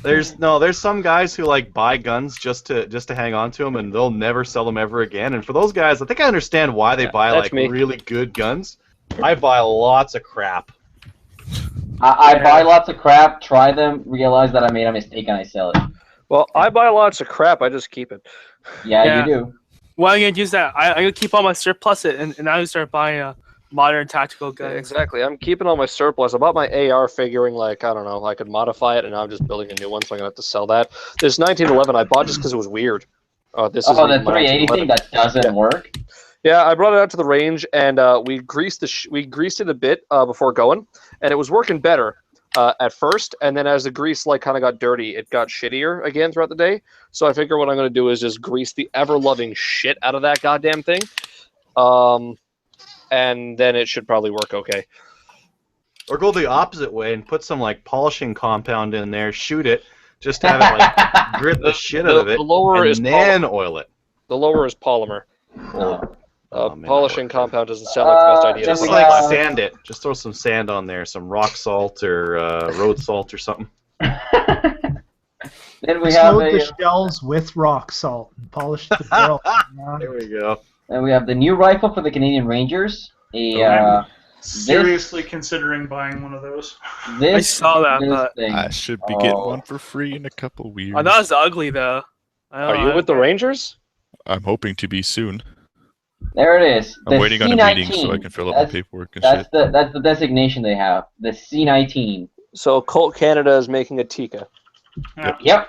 There's some guys who like buy guns just to hang on to them, and they'll never sell them ever again. And for those guys, I think I understand why they buy that's like me. really good guns. I buy lots of crap. I buy lots of crap, try them, realize that I made a mistake, and I sell it. Well, I buy lots of crap. I just keep it. Yeah, Yeah. you do. Well, I'm gonna use that. I'm gonna keep all my surplus and I'm gonna start buying modern tactical guns. Exactly. I'm keeping all my surplus. I bought my AR figuring like, I don't know, I could modify it, and now I'm just building a new one, so I'm going to have to sell that. This 1911 I bought just because it was weird. This is Oh, the my 380 thing that doesn't work? Yeah, I brought it out to the range, and we greased it a bit before going, and it was working better at first, and then as the grease like kind of got dirty, it got shittier again throughout the day. So I figure what I'm going to do is just grease the ever-loving shit out of that goddamn thing. And then it should probably work okay. Or go the opposite way and put some like polishing compound in there, shoot it, just to have it like grit the shit out of it, The lower and is then oil it. The lower is polymer. Man, Polishing compound doesn't sound like the best idea. Just we like have- sand it. Just throw some sand on there, some rock salt or road salt or something. Then we have Explode the shells with rock salt and polish the barrel. There we go. then we have the new rifle for the Canadian Rangers. Seriously considering buying one of those. This, I saw that, this but- thing. I should be getting one for free in a couple years. I thought it was ugly though. Are you with the Rangers? I'm hoping to be soon. There it is. I'm The waiting on a C19. meeting so I can fill out That's- the paperwork and That's shit. that's the designation they have. The C19. So Colt Canada is making a Tika. Yeah. Yep.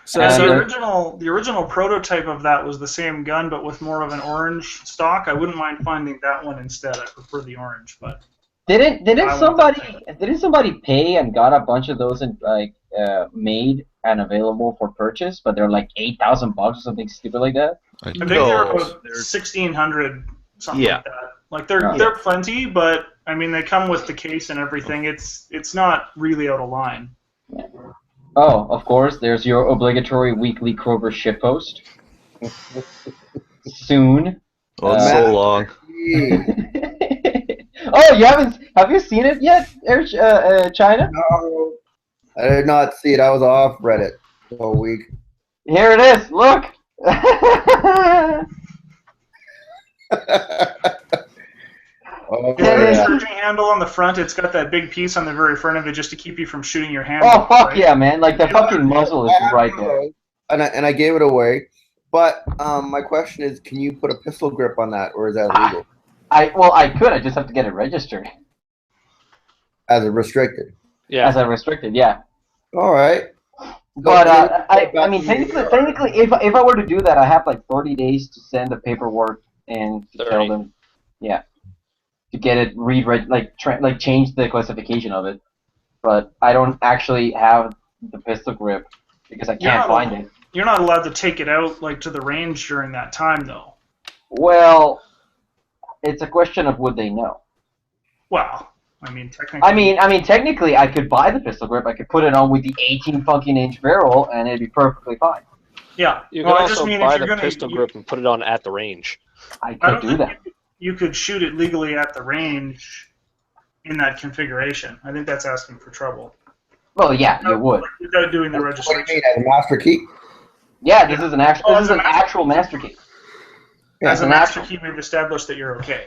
So, And The original prototype of that was the same gun, but with more of an orange stock. I wouldn't mind finding that one instead. I prefer the orange, but Didn't I want somebody pay and got a bunch of those in, made and available for purchase, but they're like $8,000 or something stupid like that? I think they're about they're- 1,600 something Yeah. like that. Like they're plenty, but I mean they come with the case and everything. It's not really out of line. Oh, of course, there's your obligatory weekly Crover shitpost. Soon. Oh, it's so long. Oh, have you seen it yet, China? No, I did not see it. I was off Reddit all week. Here it is, look! Oh, Yeah, the yeah. charging handle on the front, it's got that big piece on the very front of it just to keep you from shooting your hand. Oh, off, fuck right? yeah, man, like the fucking muzzle is right there. And I gave it away. But my question is, can you put a pistol grip on that, or is that illegal? I could, I just have to get it registered. As a restricted. Yeah. As a restricted, yeah. All right. But I mean, technically, if I were to do that, I have like 30 days to send the paperwork and to tell 30. them, yeah, to get it change the classification of it. But I don't actually have the pistol grip because I can't find it. You're not allowed to take it out like to the range during that time, though. Well, it's a question of would they know. Well, I mean, technically. I mean, technically, I could buy the pistol grip. I could put it on with the 18 fucking inch barrel, and it'd be perfectly fine. Yeah. You well, can I just also mean buy if you're the gonna, pistol grip and put it on at the range. I I could don't do think that. you could shoot it legally at the range in that configuration. I think that's asking for trouble. Well, yeah, you would. Without doing the What do you registration. mean, as a master key? Yeah, this is an actual. Oh, This is an actual master key. Yeah, As a an master actual- key, we've established that you're okay.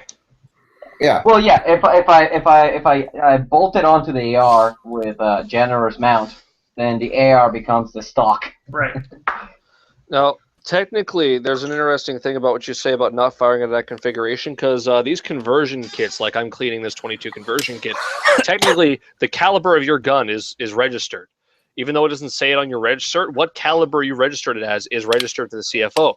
Yeah. Well, yeah. If I bolt it onto the AR with a generous mount, then the AR becomes the stock. Right. Now, technically, there's an interesting thing about what you say about not firing at that configuration, because these conversion kits, like I'm cleaning this 22 conversion kit, technically the caliber of your gun is registered. Even though it doesn't say it on your reg cert, what caliber you registered it as is registered to the CFO.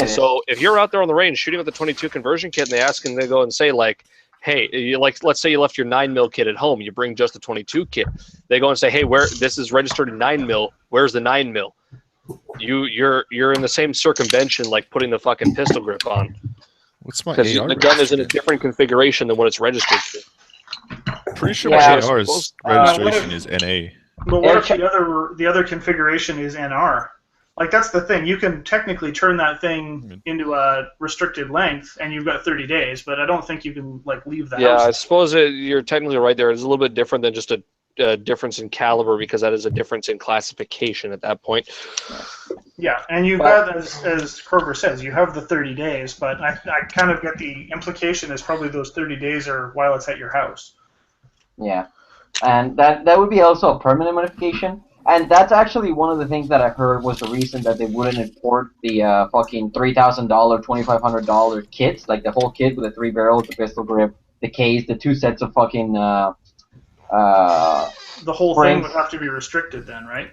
So if you're out there on the range shooting with the 22 conversion kit and they go and say like, hey, let's say you left your 9mm kit at home, you bring just the 22 kit. They go and say, hey, this is registered in 9mm. Where's the 9mm? You're in the same circumvention like putting the fucking pistol grip on. What's my Because AR the gun is in a registered different configuration than what it's registered to. Pretty sure Yeah. my AR's registration is NA. But what if the other configuration is NR? Like, that's the thing. You can technically turn that thing into a restricted length, and you've got 30 days. But I don't think you can like leave the house. I suppose you're technically right there. It's a little bit different than just a difference in caliber, because that is a difference in classification at that point. Yeah, and you've got, as Crover says, you have the 30 days. But I kind of get the implication is probably those 30 days are while it's at your house. Yeah, and that would be also a permanent modification. And that's actually one of the things that I heard was the reason that they wouldn't import the fucking $3,000, $2,500 kits, like the whole kit with the 3 barrels, the pistol grip, the case, the 2 sets of fucking The whole thing springs. would have to be restricted then, right?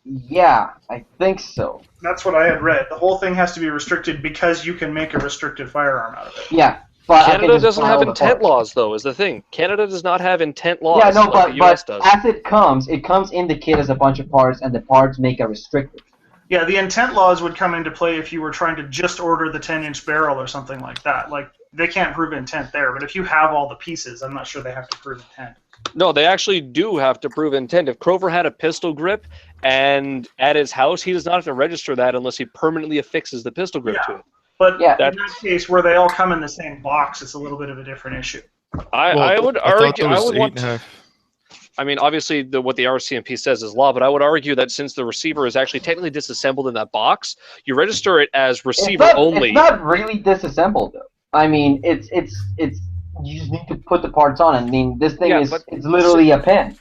Yeah, I think so. That's what I had read. The whole thing has to be restricted because you can make a restricted firearm out of it. Yeah, but Canada doesn't have intent laws, though, is the thing. Canada does not have intent laws Yeah, no, like the US does. as it comes in the kit as a bunch of parts, and the parts make a restricted. Yeah, the intent laws would come into play if you were trying to just order the 10-inch barrel or something like that. Like, they can't prove intent there, but if you have all the pieces, I'm not sure they have to prove intent. No, they actually do have to prove intent. If Crover had a pistol grip and at his house, he does not have to register that unless he permanently affixes the pistol grip to it. But Yeah. in that case, where they all come in the same box, it's a little bit of a different issue. I would argue. I would want. 8.5. I mean, obviously, what the RCMP says is law, but I would argue that since the receiver is actually technically disassembled in that box, you register it as receiver only. It's not really disassembled though. I mean, it's you just need to put the parts on. I mean, this thing it's literally a pin.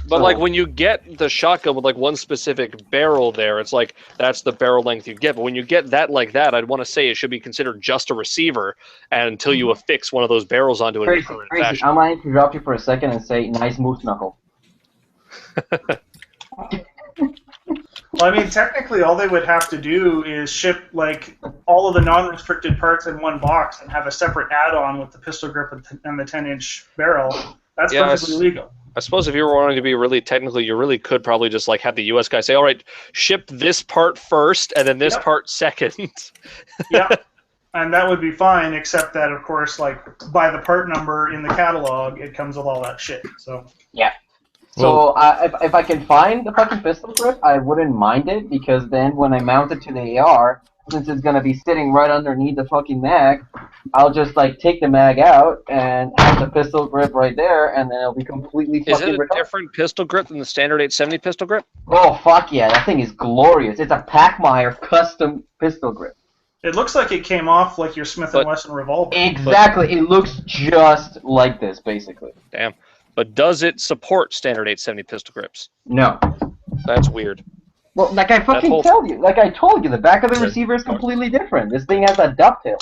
But like when you get the shotgun with like one specific barrel there, it's like that's the barrel length you get. But when you get that like that, I'd want to say it should be considered just a receiver until you affix one of those barrels onto it in a permanent fashion. I might interrupt you for a second and say, nice moose knuckle. Well, I mean, technically, all they would have to do is ship like all of the non-restricted parts in one box and have a separate add-on with the pistol grip and the 10-inch barrel. That's perfectly legal. I suppose if you were wanting to be really technical, you really could probably just like have the U.S. guy say, "All right, ship this part first, and then this part second." Yeah, and that would be fine, except that, of course, like by the part number in the catalog, it comes with all that shit. So yeah. So if I can find the fucking pistol grip, I wouldn't mind it, because then when I mount it to the AR, since it's gonna be sitting right underneath the fucking mag, I'll just like take the mag out and have the pistol grip right there, and then it'll be completely fucking. Is it a different pistol grip than the standard 870 pistol grip? Oh fuck yeah, that thing is glorious. It's a Packmeyer custom pistol grip. it looks like it came off like your Smith & Wesson revolver. Exactly, it looks just like this, basically. Damn. But does it support standard 870 pistol grips? No. That's weird. Well, like I fucking told you, the back of the receiver is completely different. This thing has a dovetail.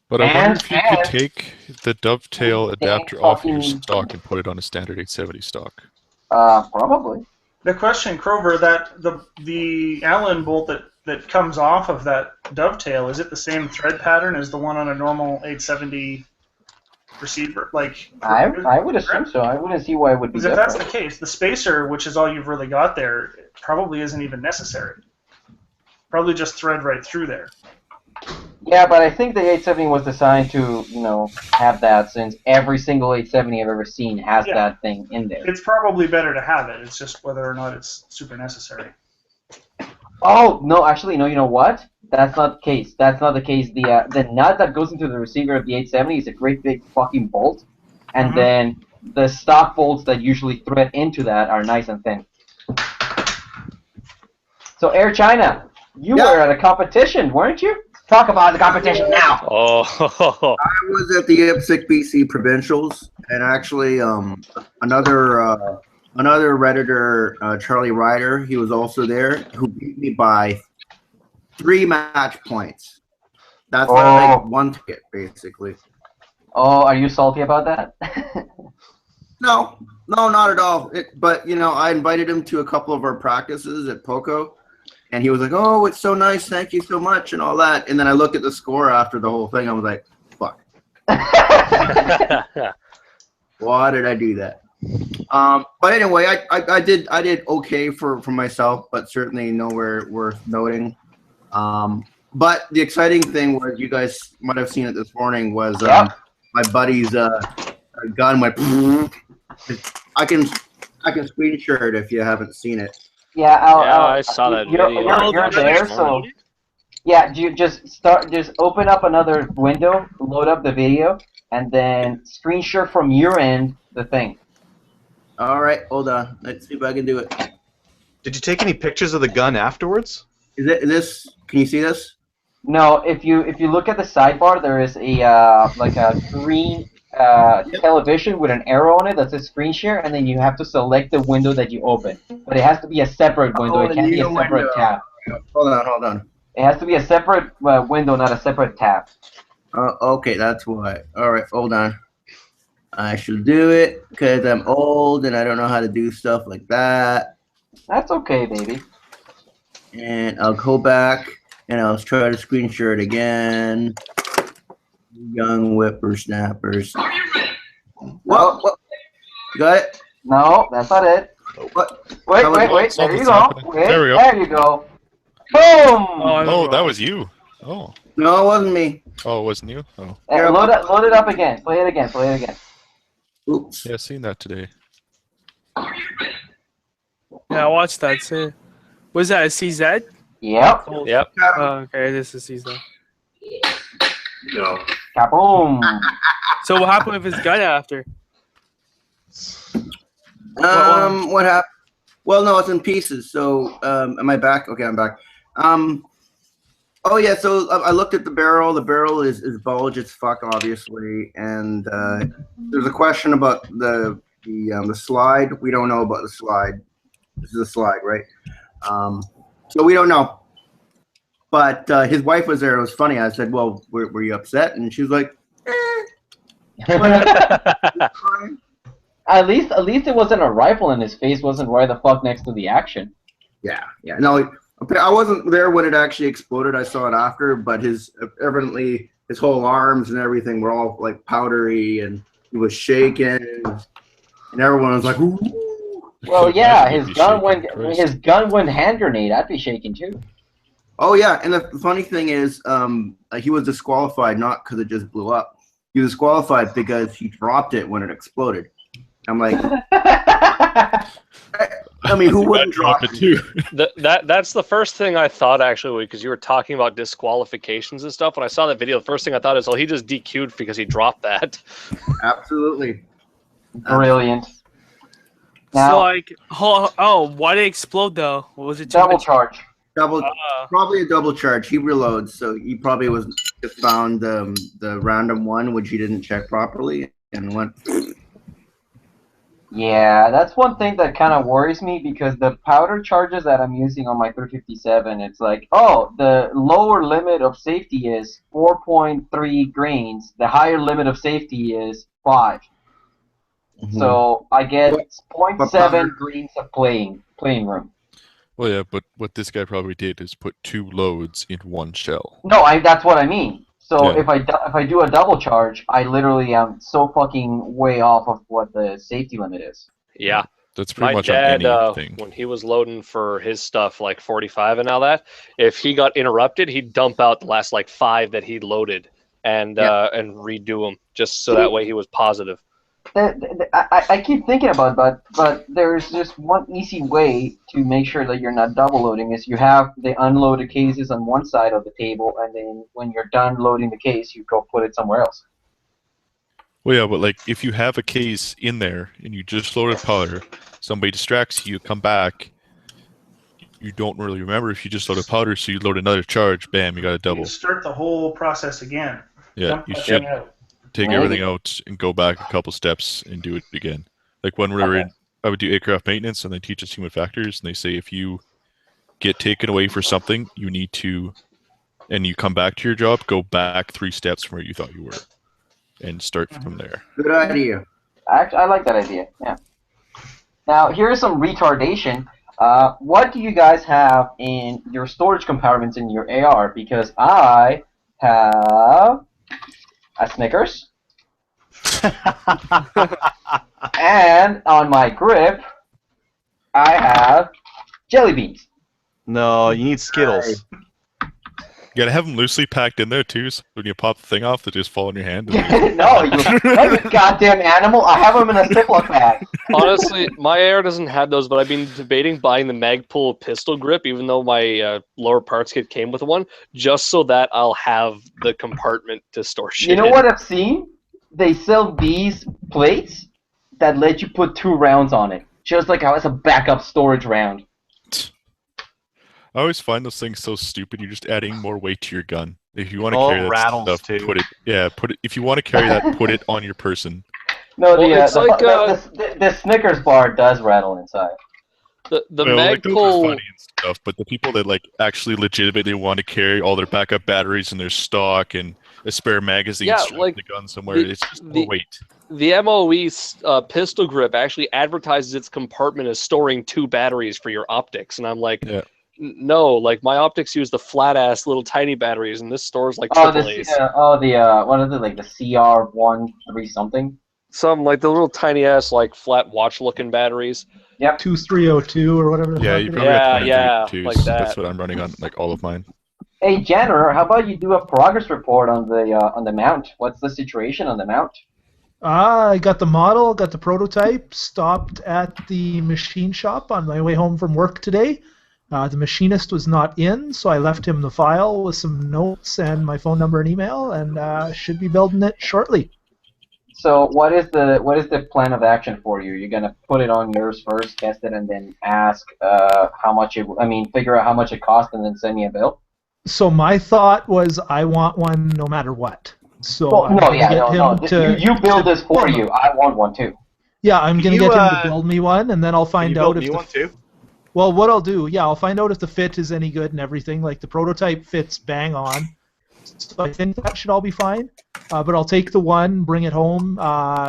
But I wonder if you could take the dovetail adapter off your stock and put it on a standard 870 stock. Probably. The question, Crover, that the Allen bolt that comes off of that dovetail, is it the same thread pattern as the one on a normal 870 receiver? Like I would assume so. I wouldn't see why it would be different. If that's the case, the spacer, which is all you've really got there, probably isn't even necessary. Probably just thread right through there. Yeah, but I think the 870 was designed to, have that, since every single 870 I've ever seen has that thing in there. It's probably better to have it. It's just whether or not it's super necessary. Oh, no, actually, no, you know what? That's not the case. That's not the case. The nut that goes into the receiver of the 870 is a great big fucking bolt, and then the stock bolts that usually thread into that are nice and thin. So, Air China, you were at a competition, weren't you? Talk about the competition now. Oh. I was at the IPSC BC Provincials, and actually another Redditor, Charlie Ryder, he was also there, who beat me by 3 match points. That's like one ticket, basically. Oh, are you salty about that? No, not at all. But, I invited him to a couple of our practices at POCO, and he was like, "Oh, it's so nice, thank you so much," and all that. And then I looked at the score after the whole thing. I was like, "Fuck, why did I do that?" But anyway, I did okay for myself, but certainly nowhere worth noting. But the exciting thing was, you guys might have seen it this morning, was my buddy's gun went. I can screen share it if you haven't seen it. Yeah, I saw that video. You're there, so yeah. You just open up another window, load up the video, and then screen share from your end the thing. All right, hold on. Let's see if I can do it. Did you take any pictures of the gun afterwards? Is this? Can you see this? No, if you look at the sidebar, there is a like a green television with an arrow on it that says screen share, and then you have to select the window that you open. But it has to be a separate window. It can't be a separate tab. Hold on. It has to be a separate window, not a separate tab. Okay, that's why. All right, hold on. I should do it because I'm old and I don't know how to do stuff like that. That's okay, baby. And I'll go back and I'll try to screen share it again. Young whippersnappers. What? You got it? No, that's not it. What? Wait. There you go. There you go. Boom! Oh, that was you. Oh. No, it wasn't me. Oh, it wasn't you? Oh. Load it up again. Play it again. Oops. Yeah, I've seen that today. Yeah, I watched that too. Was that a CZ? Yep. Yep. Okay, this is CZ. No. Kaboom! So what happened with his gun after? What happened? Well, no, it's in pieces. So, am I back? Okay, I'm back. Oh yeah. So I looked at the barrel. The barrel is bulged as fuck, obviously, and there's a question about the slide. We don't know about the slide. This is a slide, right? So we don't know. But his wife was there. It was funny. I said, "Well, were you upset?" And she was like, At least it wasn't a rifle in his face. Wasn't right the fuck next to the action. Yeah. No, I wasn't there when it actually exploded. I saw it after, but evidently his whole arms and everything were all like powdery, and he was shaking, and everyone was like, "Ooh." Well, yeah, his gun went hand grenade. I'd be shaking too. Oh yeah, and the funny thing is, he was disqualified not because it just blew up. He was disqualified because he dropped it when it exploded. I'm like, I mean, who wouldn't drop it too? That's the first thing I thought, actually, because you were talking about disqualifications and stuff. When I saw that video, the first thing I thought is, oh, he just DQ'd because he dropped that. Absolutely. Brilliant. Now, So like, why did it explode though? What was it? double charge. Probably a double charge. He reloads, so he probably just found the random one, which he didn't check properly, and went. Yeah, that's one thing that kind of worries me, because the powder charges that I'm using on my 357, it's like, oh, the lower limit of safety is 4.3 grains. The higher limit of safety is 5. Mm-hmm. So I get 0.7 grains of playing room. Well, yeah, but what this guy probably did is put 2 loads in one shell. No, that's what I mean. So Yeah. if I do a double charge, I literally am so fucking way off of what the safety limit is. Yeah. That's pretty My much dad, on anything. when he was loading for his stuff, like 45 and all that, if he got interrupted, he'd dump out the last like 5 that he'd loaded and redo them, just so that way he was positive. I keep thinking about it, but there's just one easy way to make sure that you're not double loading, is you have the unloaded cases on one side of the table, and then when you're done loading the case, you go put it somewhere else. Well, yeah, but like if you have a case in there and you just loaded powder, somebody distracts you, come back, you don't really remember if you just loaded powder, so you load another charge, bam, you got a double. You start the whole process again. Yeah, Dump you that should thing out. take everything out and go back a couple steps and do it again. Like when we were in, I would do aircraft maintenance and they teach us human factors, and they say if you get taken away for something, you need to, and you come back to your job, go back 3 steps from where you thought you were, and start from there. Good idea. Actually, I like that idea. Yeah. Now here's some retardation. What do you guys have in your storage compartments in your AR? Because I have a Snickers, and on my grip, I have jelly beans. No, you need Skittles. You gotta have them loosely packed in there too, so when you pop the thing off, they just fall in your hand. No, you goddamn animal! I have them in a Ziploc bag. Honestly, my AR doesn't have those, but I've been debating buying the Magpul pistol grip, even though my lower parts kit came with one, just so that I'll have the compartment to store shit You know in. what I've seen? They sell these plates that let you put 2 rounds on it, just like how it's a backup storage round. I always find those things so stupid. You're just adding more weight to your gun. If you want to All carry that rattles, stuff, too. put it. Yeah, put it. If you want to carry that, put it on your person. No, Well, it's like, the Snickers bar does rattle inside. The Well, like, those are Magpul. funny and stuff, but the people that like actually legitimately want to carry all their backup batteries and their stock and a spare magazine Yeah, strapped like, to the gun somewhere, the- it's just more weight. The MOE pistol grip actually advertises its compartment as storing 2 batteries for your optics, and I'm like, Yeah. no, like my optics use the flat ass little tiny batteries, and this stores like Oh, triple A's. what is it, like the CR13 something? Some like the little tiny ass like flat watch looking batteries. Yep. 2302 or whatever. Yeah, you probably Yeah, have yeah, 22s. like that. That's what I'm running on, like all of mine. Hey, janitor, how about you do a progress report on the mount? What's the situation on the mount? I got the model, got the prototype, stopped at the machine shop on my way home from work today. The machinist was not in, so I left him the file with some notes and my phone number and email, and should be building it shortly. So what is the plan of action for you? You're gonna put it on yours first, test it, and then ask how much it. I mean, figure out how much it costs, and then send me a bill. So my thought was I want one no matter what. So Well, I'm no, gonna yeah, get no, him no. to You build this for well, you. I want one too. Yeah, I'm gonna You, get him to build me one, and then I'll Can find you out build if me the one too? Well, what I'll do, yeah, I'll find out if the fit is any good and everything. Like the prototype fits bang on, so I think that should all be fine. But I'll take the one, bring it home,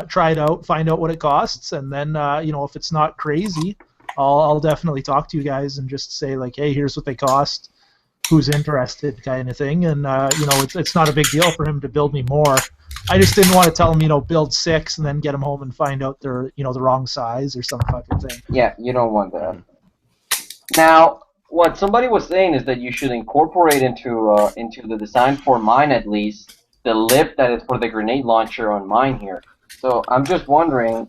try it out, find out what it costs, and then if it's not crazy, I'll definitely talk to you guys and just say like, hey, here's what they cost, who's interested, kind of thing. And it's not a big deal for him to build me more. I just didn't want to tell him, build 6 and then get them home and find out they're, the wrong size or some fucking thing. Yeah, you don't want that. Now, what somebody was saying is that you should incorporate into the design for mine at least the lip that is for the grenade launcher on mine here. So I'm just wondering.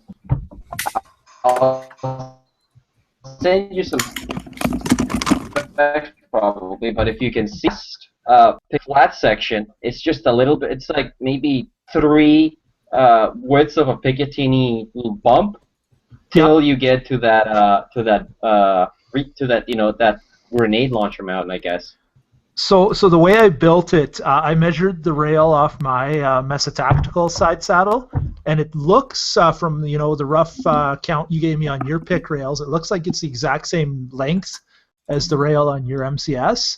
I'll send you some specs probably, but if you can see the flat section, it's just a little bit. It's like maybe 3 widths of a Picatinny little bump till you get to that that grenade launcher mount, I guess. So the way I built it, I measured the rail off my Mesa Tactical side saddle, and it looks from the rough count you gave me on your pick rails, it looks like it's the exact same length as the rail on your MCS,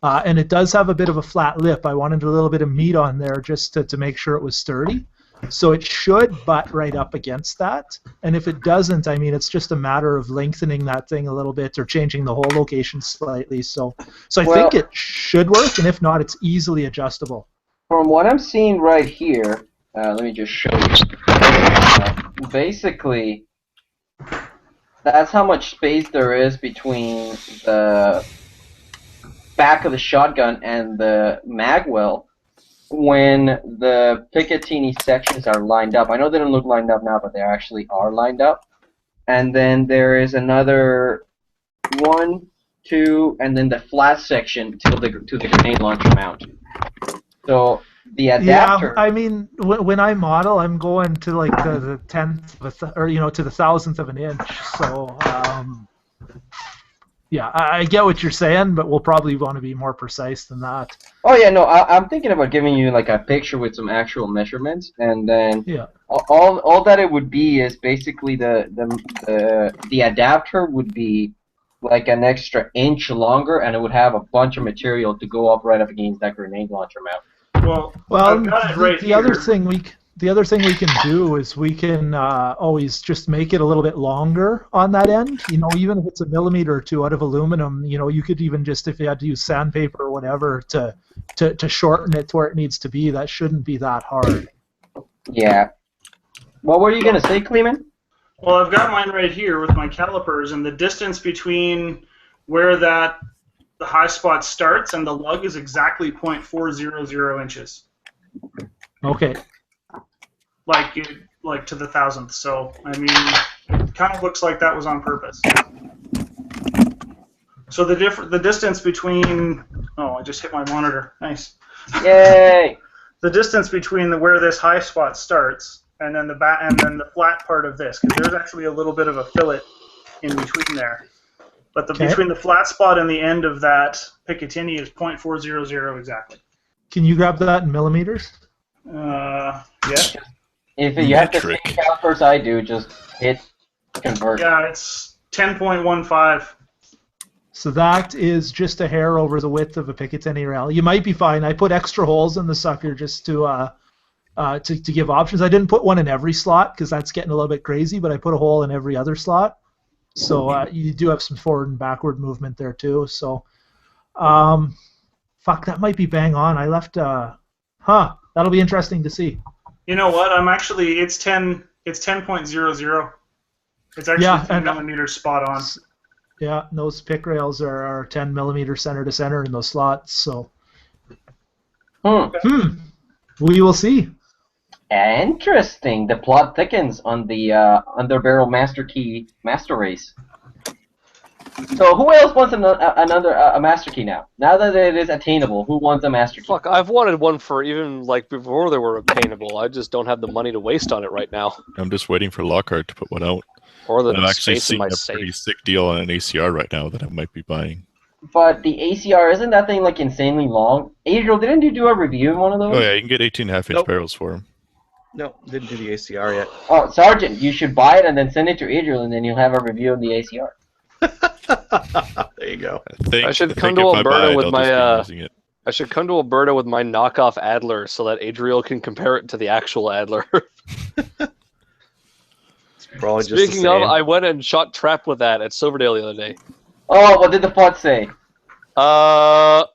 and it does have a bit of a flat lip. I wanted a little bit of meat on there just to make sure it was sturdy. So it should butt right up against that, and if it doesn't, I mean, it's just a matter of lengthening that thing a little bit or changing the hole location slightly. So I think it should work, and if not, it's easily adjustable. From what I'm seeing right here, let me just show you. Basically, that's how much space there is between the back of the shotgun and the mag well when the Picatinny sections are lined up. I know they don't look lined up now, but they actually are lined up. And then there is another 1, 2, and then the flat section to the grenade launcher mount. So the adapter. Yeah, I mean, when I model, I'm going to like the 10th to the 1,000th of an inch. So yeah, I get what you're saying, but we'll probably want to be more precise than that. Oh yeah, no, I'm thinking about giving you like a picture with some actual measurements, and then all that it would be is basically the adapter would be like an extra inch longer, and it would have a bunch of material to go up against that grenade launcher mount. Well, I've got it right the here. other thing we can do is we can always just make it a little bit longer on that end. Even if it's a millimeter or 2 out of aluminum, you could even just, if you had to use sandpaper or whatever to shorten it to where it needs to be, that shouldn't be that hard. Yeah. What were you gonna say, Cleeman? Well, I've got mine right here with my calipers, and the distance between where that high spot starts, and the lug is exactly 0.400 inches. Okay. Like to the thousandth. So I mean, it kind of looks like that was on purpose. So the distance between I just hit my monitor. Nice. Yay! The distance between where this high spot starts and then the flat part of this, because there's actually a little bit of a fillet in between there. But between the flat spot and the end of that Picatinny is 0.400 exactly. Can you grab that in millimeters? Yeah. If you have to think out first, I do. Just hit convert. Yeah, it's 10.15. So that is just a hair over the width of a Picatinny rail. You might be fine. I put extra holes in the sucker just to give options. I didn't put one in every slot because that's getting a little bit crazy, but I put a hole in every other slot. So you do have some forward and backward movement there too. So, fuck, that might be bang on. I left. That'll be interesting to see. You know what? It's 10. It's 10.00. It's actually 10 millimeters spot on. Yeah, those pick rails are 10 millimeters center to center in those slots. So, we will see. Interesting. The plot thickens on the Underbarrel Master Key Master Race. So who else wants a Master Key now? Now that it is attainable, who wants a Master Key? Fuck, I've wanted one for even before they were obtainable. I just don't have the money to waste on it right now. I'm just waiting for Lockhart to put one out. Or the I'm actually space in seeing my a safe. pretty sick deal on an ACR right now that I might be buying. But the ACR, isn't that thing like insanely long? Adriel, didn't you do a review of one of those? Oh yeah, you can get 18.5-inch barrels for them. No, didn't do the ACR yet. Oh, Sergeant, you should buy it and then send it to Adriel, and then you'll have a review of the ACR. There you go. I should come to Alberta with my I should come to Alberta with my knockoff Adler so that Adriel can compare it to the actual Adler. Probably Speaking of, I went and shot trap with that at Silverdale the other day. Oh, what did the plot say?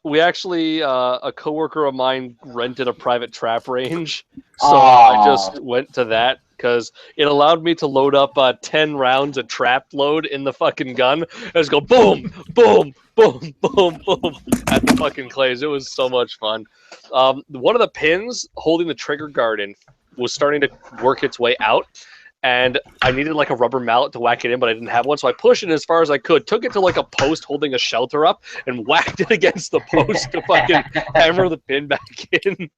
We actually, a coworker of mine rented a private trap range, so I just went to that because it allowed me to load up 10 rounds of trap load in the fucking gun and just go boom, boom, boom, boom, boom at the fucking clays. It was so much fun. One of the pins holding the trigger guard in was starting to work its way out. And I needed like a rubber mallet to whack it in, but I didn't have one, so I pushed it as far as I could, took it to like a post holding a shelter up, and whacked it against the post to fucking hammer the pin back in.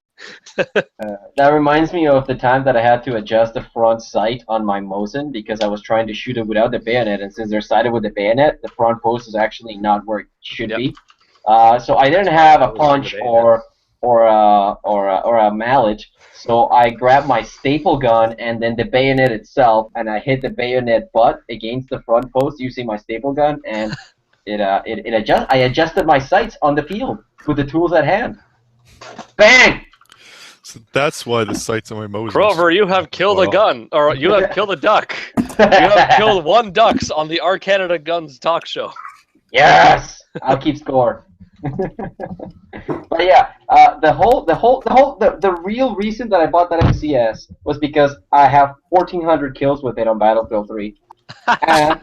That reminds me of the time that I had to adjust the front sight on my Mosin because I was trying to shoot it without the bayonet, and since they're sighted with the bayonet, the front post is actually not where it should be. So I didn't have a punch or a mallet. So I grabbed my staple gun and then the bayonet itself, and I hit the bayonet butt against the front post using my staple gun, and I adjusted my sights on the field with the tools at hand. Bang! So that's why the sights on my Moses. Crover, you have killed a gun, or you have killed a duck. You have killed 1 ducks on the Our Canada Guns talk show. Yes, I'll keep score. But yeah, the real reason that I bought that MCS was because I have 1,400 kills with it on Battlefield 3. And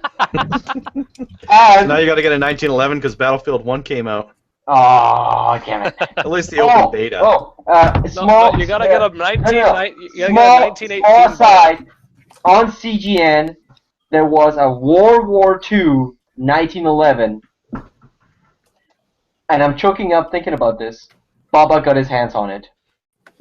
now you got to get a 1911 because Battlefield 1 came out. Oh, damn it! At least the open beta. Small. You gotta get a 1918. Small aside, on CGN, there was a World War II 1911. And I'm choking up thinking about this. Baba got his hands on it.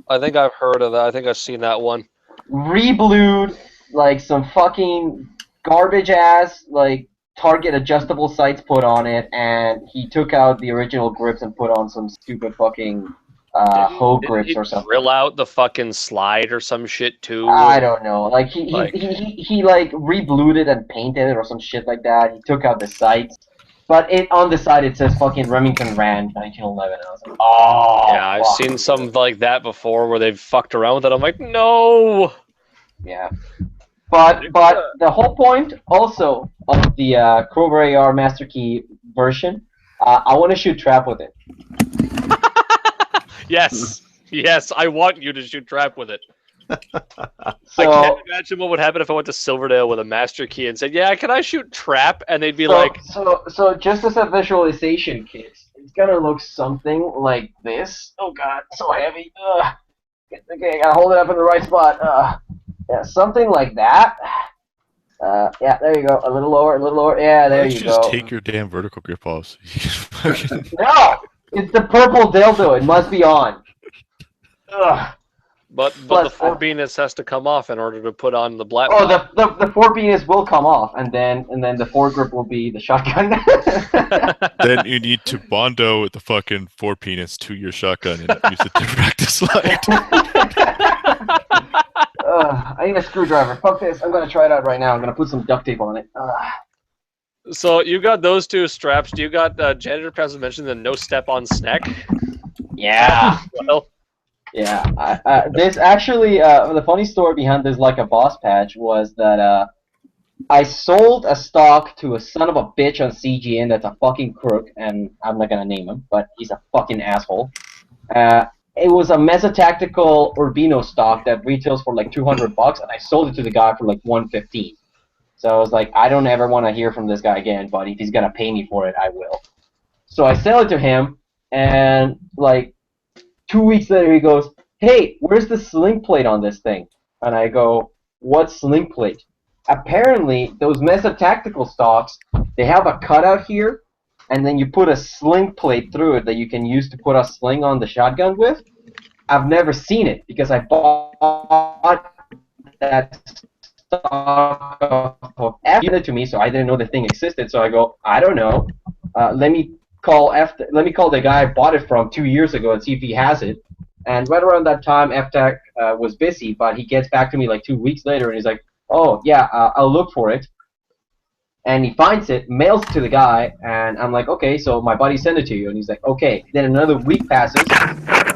I think I've heard of that. I think I've seen that one. Reblued, like some fucking garbage ass, like target adjustable sights put on it, and he took out the original grips and put on some stupid fucking hoe grips or something. Drill out the fucking slide or some shit too. I don't know. Like he reblued it and painted it or some shit like that. He took out the sights. But on the side it says fucking Remington Rand 1911. And I was like, oh. Yeah, I've seen some like that before where they've fucked around with it. I'm like, no. Yeah. But the whole point also of the Crover AR Master Key version, I want to shoot trap with it. Yes. Yes, I want you to shoot trap with it. So, I can't imagine what would happen if I went to Silverdale with a Master Key and said, "Yeah, can I shoot trap?" And they'd be like, "So just as a visualization, kids, it's gonna look something like this. Oh god, so heavy. Okay, I gotta hold it up in the right spot. Yeah, something like that. Yeah, there you go. A little lower, a little lower. Yeah, there you just go. take your damn vertical grip off. No! It's the purple dildo. It must be on. Ugh. But Plus, the four-penis has to come off in order to put on the black. Oh, the four-penis will come off, and then the foregrip will be the shotgun. Then you need to bondo the fucking four-penis to your shotgun and use it to practice slide. I need a screwdriver. Fuck this. I'm gonna try it out right now. I'm gonna put some duct tape on it. So you got those two straps. Do you got janitor pants mentioned the no step on snack? Yeah. Well, yeah. This actually, the funny story behind this like a boss patch was that I sold a stock to a son of a bitch on CGN that's a fucking crook, and I'm not gonna name him, but he's a fucking asshole. It was a Mesa Tactical Urbino stock that retails for like $200, and I sold it to the guy for like $115. So I was like, I don't ever want to hear from this guy again, but if he's gonna pay me for it, I will. So I sell it to him, and like 2 weeks later he goes, "Hey, where's the sling plate on this thing?" And I go, "What sling plate?" Apparently, those Mesa Tactical stocks, they have a cutout here, and then you put a sling plate through it that you can use to put a sling on the shotgun with. I've never seen it because I bought that stock of F it to me, so I didn't know the thing existed. So I go, I don't know. Let me call the guy I bought it from 2 years ago and see if he has it. And right around that time, FTech was busy, but he gets back to me like 2 weeks later, and he's like, "Oh yeah, I'll look for it." And he finds it, mails it to the guy, and I'm like, "Okay, so my buddy sent it to you." And he's like, "Okay." Then another week passes.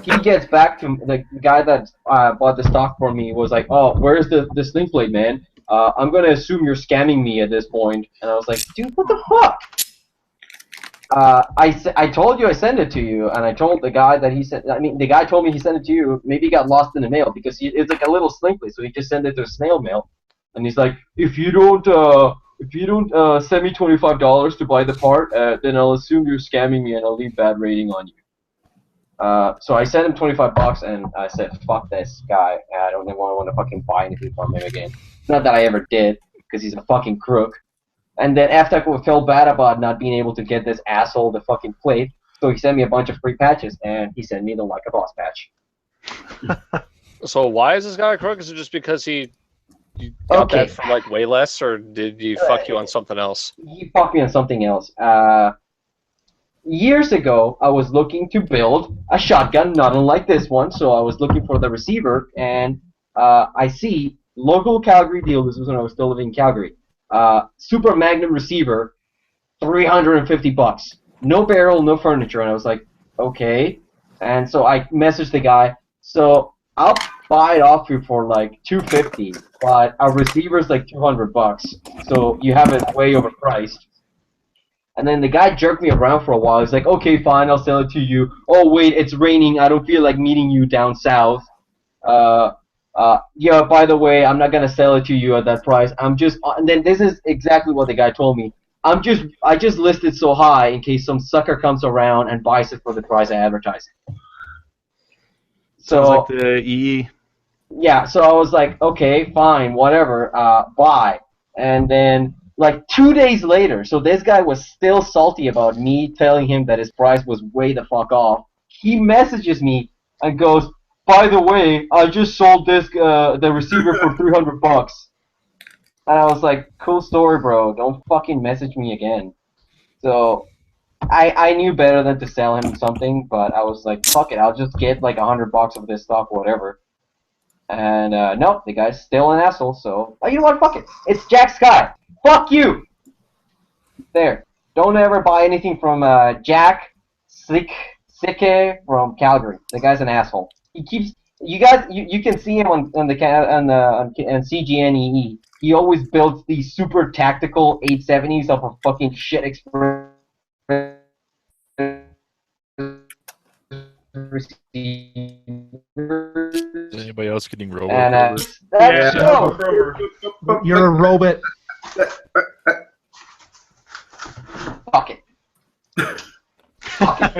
He gets back to the guy that bought the stock for me. Was like, "Oh, where's the sling plate, man? I'm gonna assume you're scamming me at this point." And I was like, "Dude, what the fuck?" I told you I sent it to you, and I told the guy that he sent. I mean, the guy told me he sent it to you. Maybe he got lost in the mail because it's like a little sling plate, so he just sent it to snail mail. And he's like, if you don't send me $25 to buy the part, then I'll assume you're scamming me and I'll leave bad rating on you. So I sent him $25 and I said, fuck this guy. I don't ever want to fucking buy anything from him again. Not that I ever did, because he's a fucking crook. And then after I felt bad about not being able to get this asshole the fucking plate, so he sent me a bunch of free patches, and he sent me the Like a Boss patch. So why is this guy a crook? Is it just because you got that for like way less, or did he fuck you on something else? He fucked me on something else. Years ago, I was looking to build a shotgun, not unlike this one, so I was looking for the receiver, and I see local Calgary deal. This was when I was still living in Calgary. Super Magnum receiver, $350. No barrel, no furniture, and I was like, okay. And so I messaged the guy. So I'll buy it off you for like $250, but our receiver's like $200. So you have it way overpriced. And then the guy jerked me around for a while. He's like, okay, fine, I'll sell it to you. Oh wait, it's raining. I don't feel like meeting you down south. Yeah, by the way, I'm not gonna sell it to you at that price. I'm just, and then this is exactly what the guy told me. I just listed so high in case some sucker comes around and buys it for the price I advertise it. So, sounds like the EE. Yeah, so I was like, okay, fine, whatever, buy. And then, like 2 days later, so this guy was still salty about me telling him that his price was way the fuck off. He messages me and goes, by the way, I just sold this the receiver for $300. And I was like, cool story, bro. Don't fucking message me again. So I knew better than to sell him something, but I was like, fuck it, I'll just get like $100 of this stock, whatever. And no, the guy's still an asshole. So you know what? Fuck it. It's Jack Sky. Fuck you. There. Don't ever buy anything from Jack Sicke from Calgary. The guy's an asshole. He keeps you can see him on CGNEE. He always builds these super tactical 870s off of fucking shit express. Is anybody else getting robo? And Crover. You're a robot. Fuck it. Fuck it.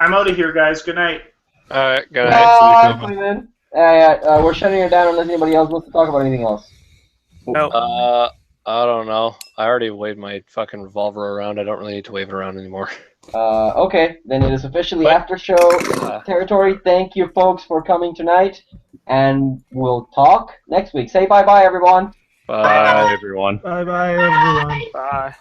I'm out of here, guys. Good night. All right, good night. Bye, Cleveland. We're shutting her down unless anybody else wants to talk about anything else. No. I don't know. I already waved my fucking revolver around. I don't really need to wave it around anymore. Okay, then it is officially after show territory. Thank you, folks, for coming tonight, and we'll talk next week. Say bye-bye, everyone. Bye, everyone. Bye bye, everyone. Bye.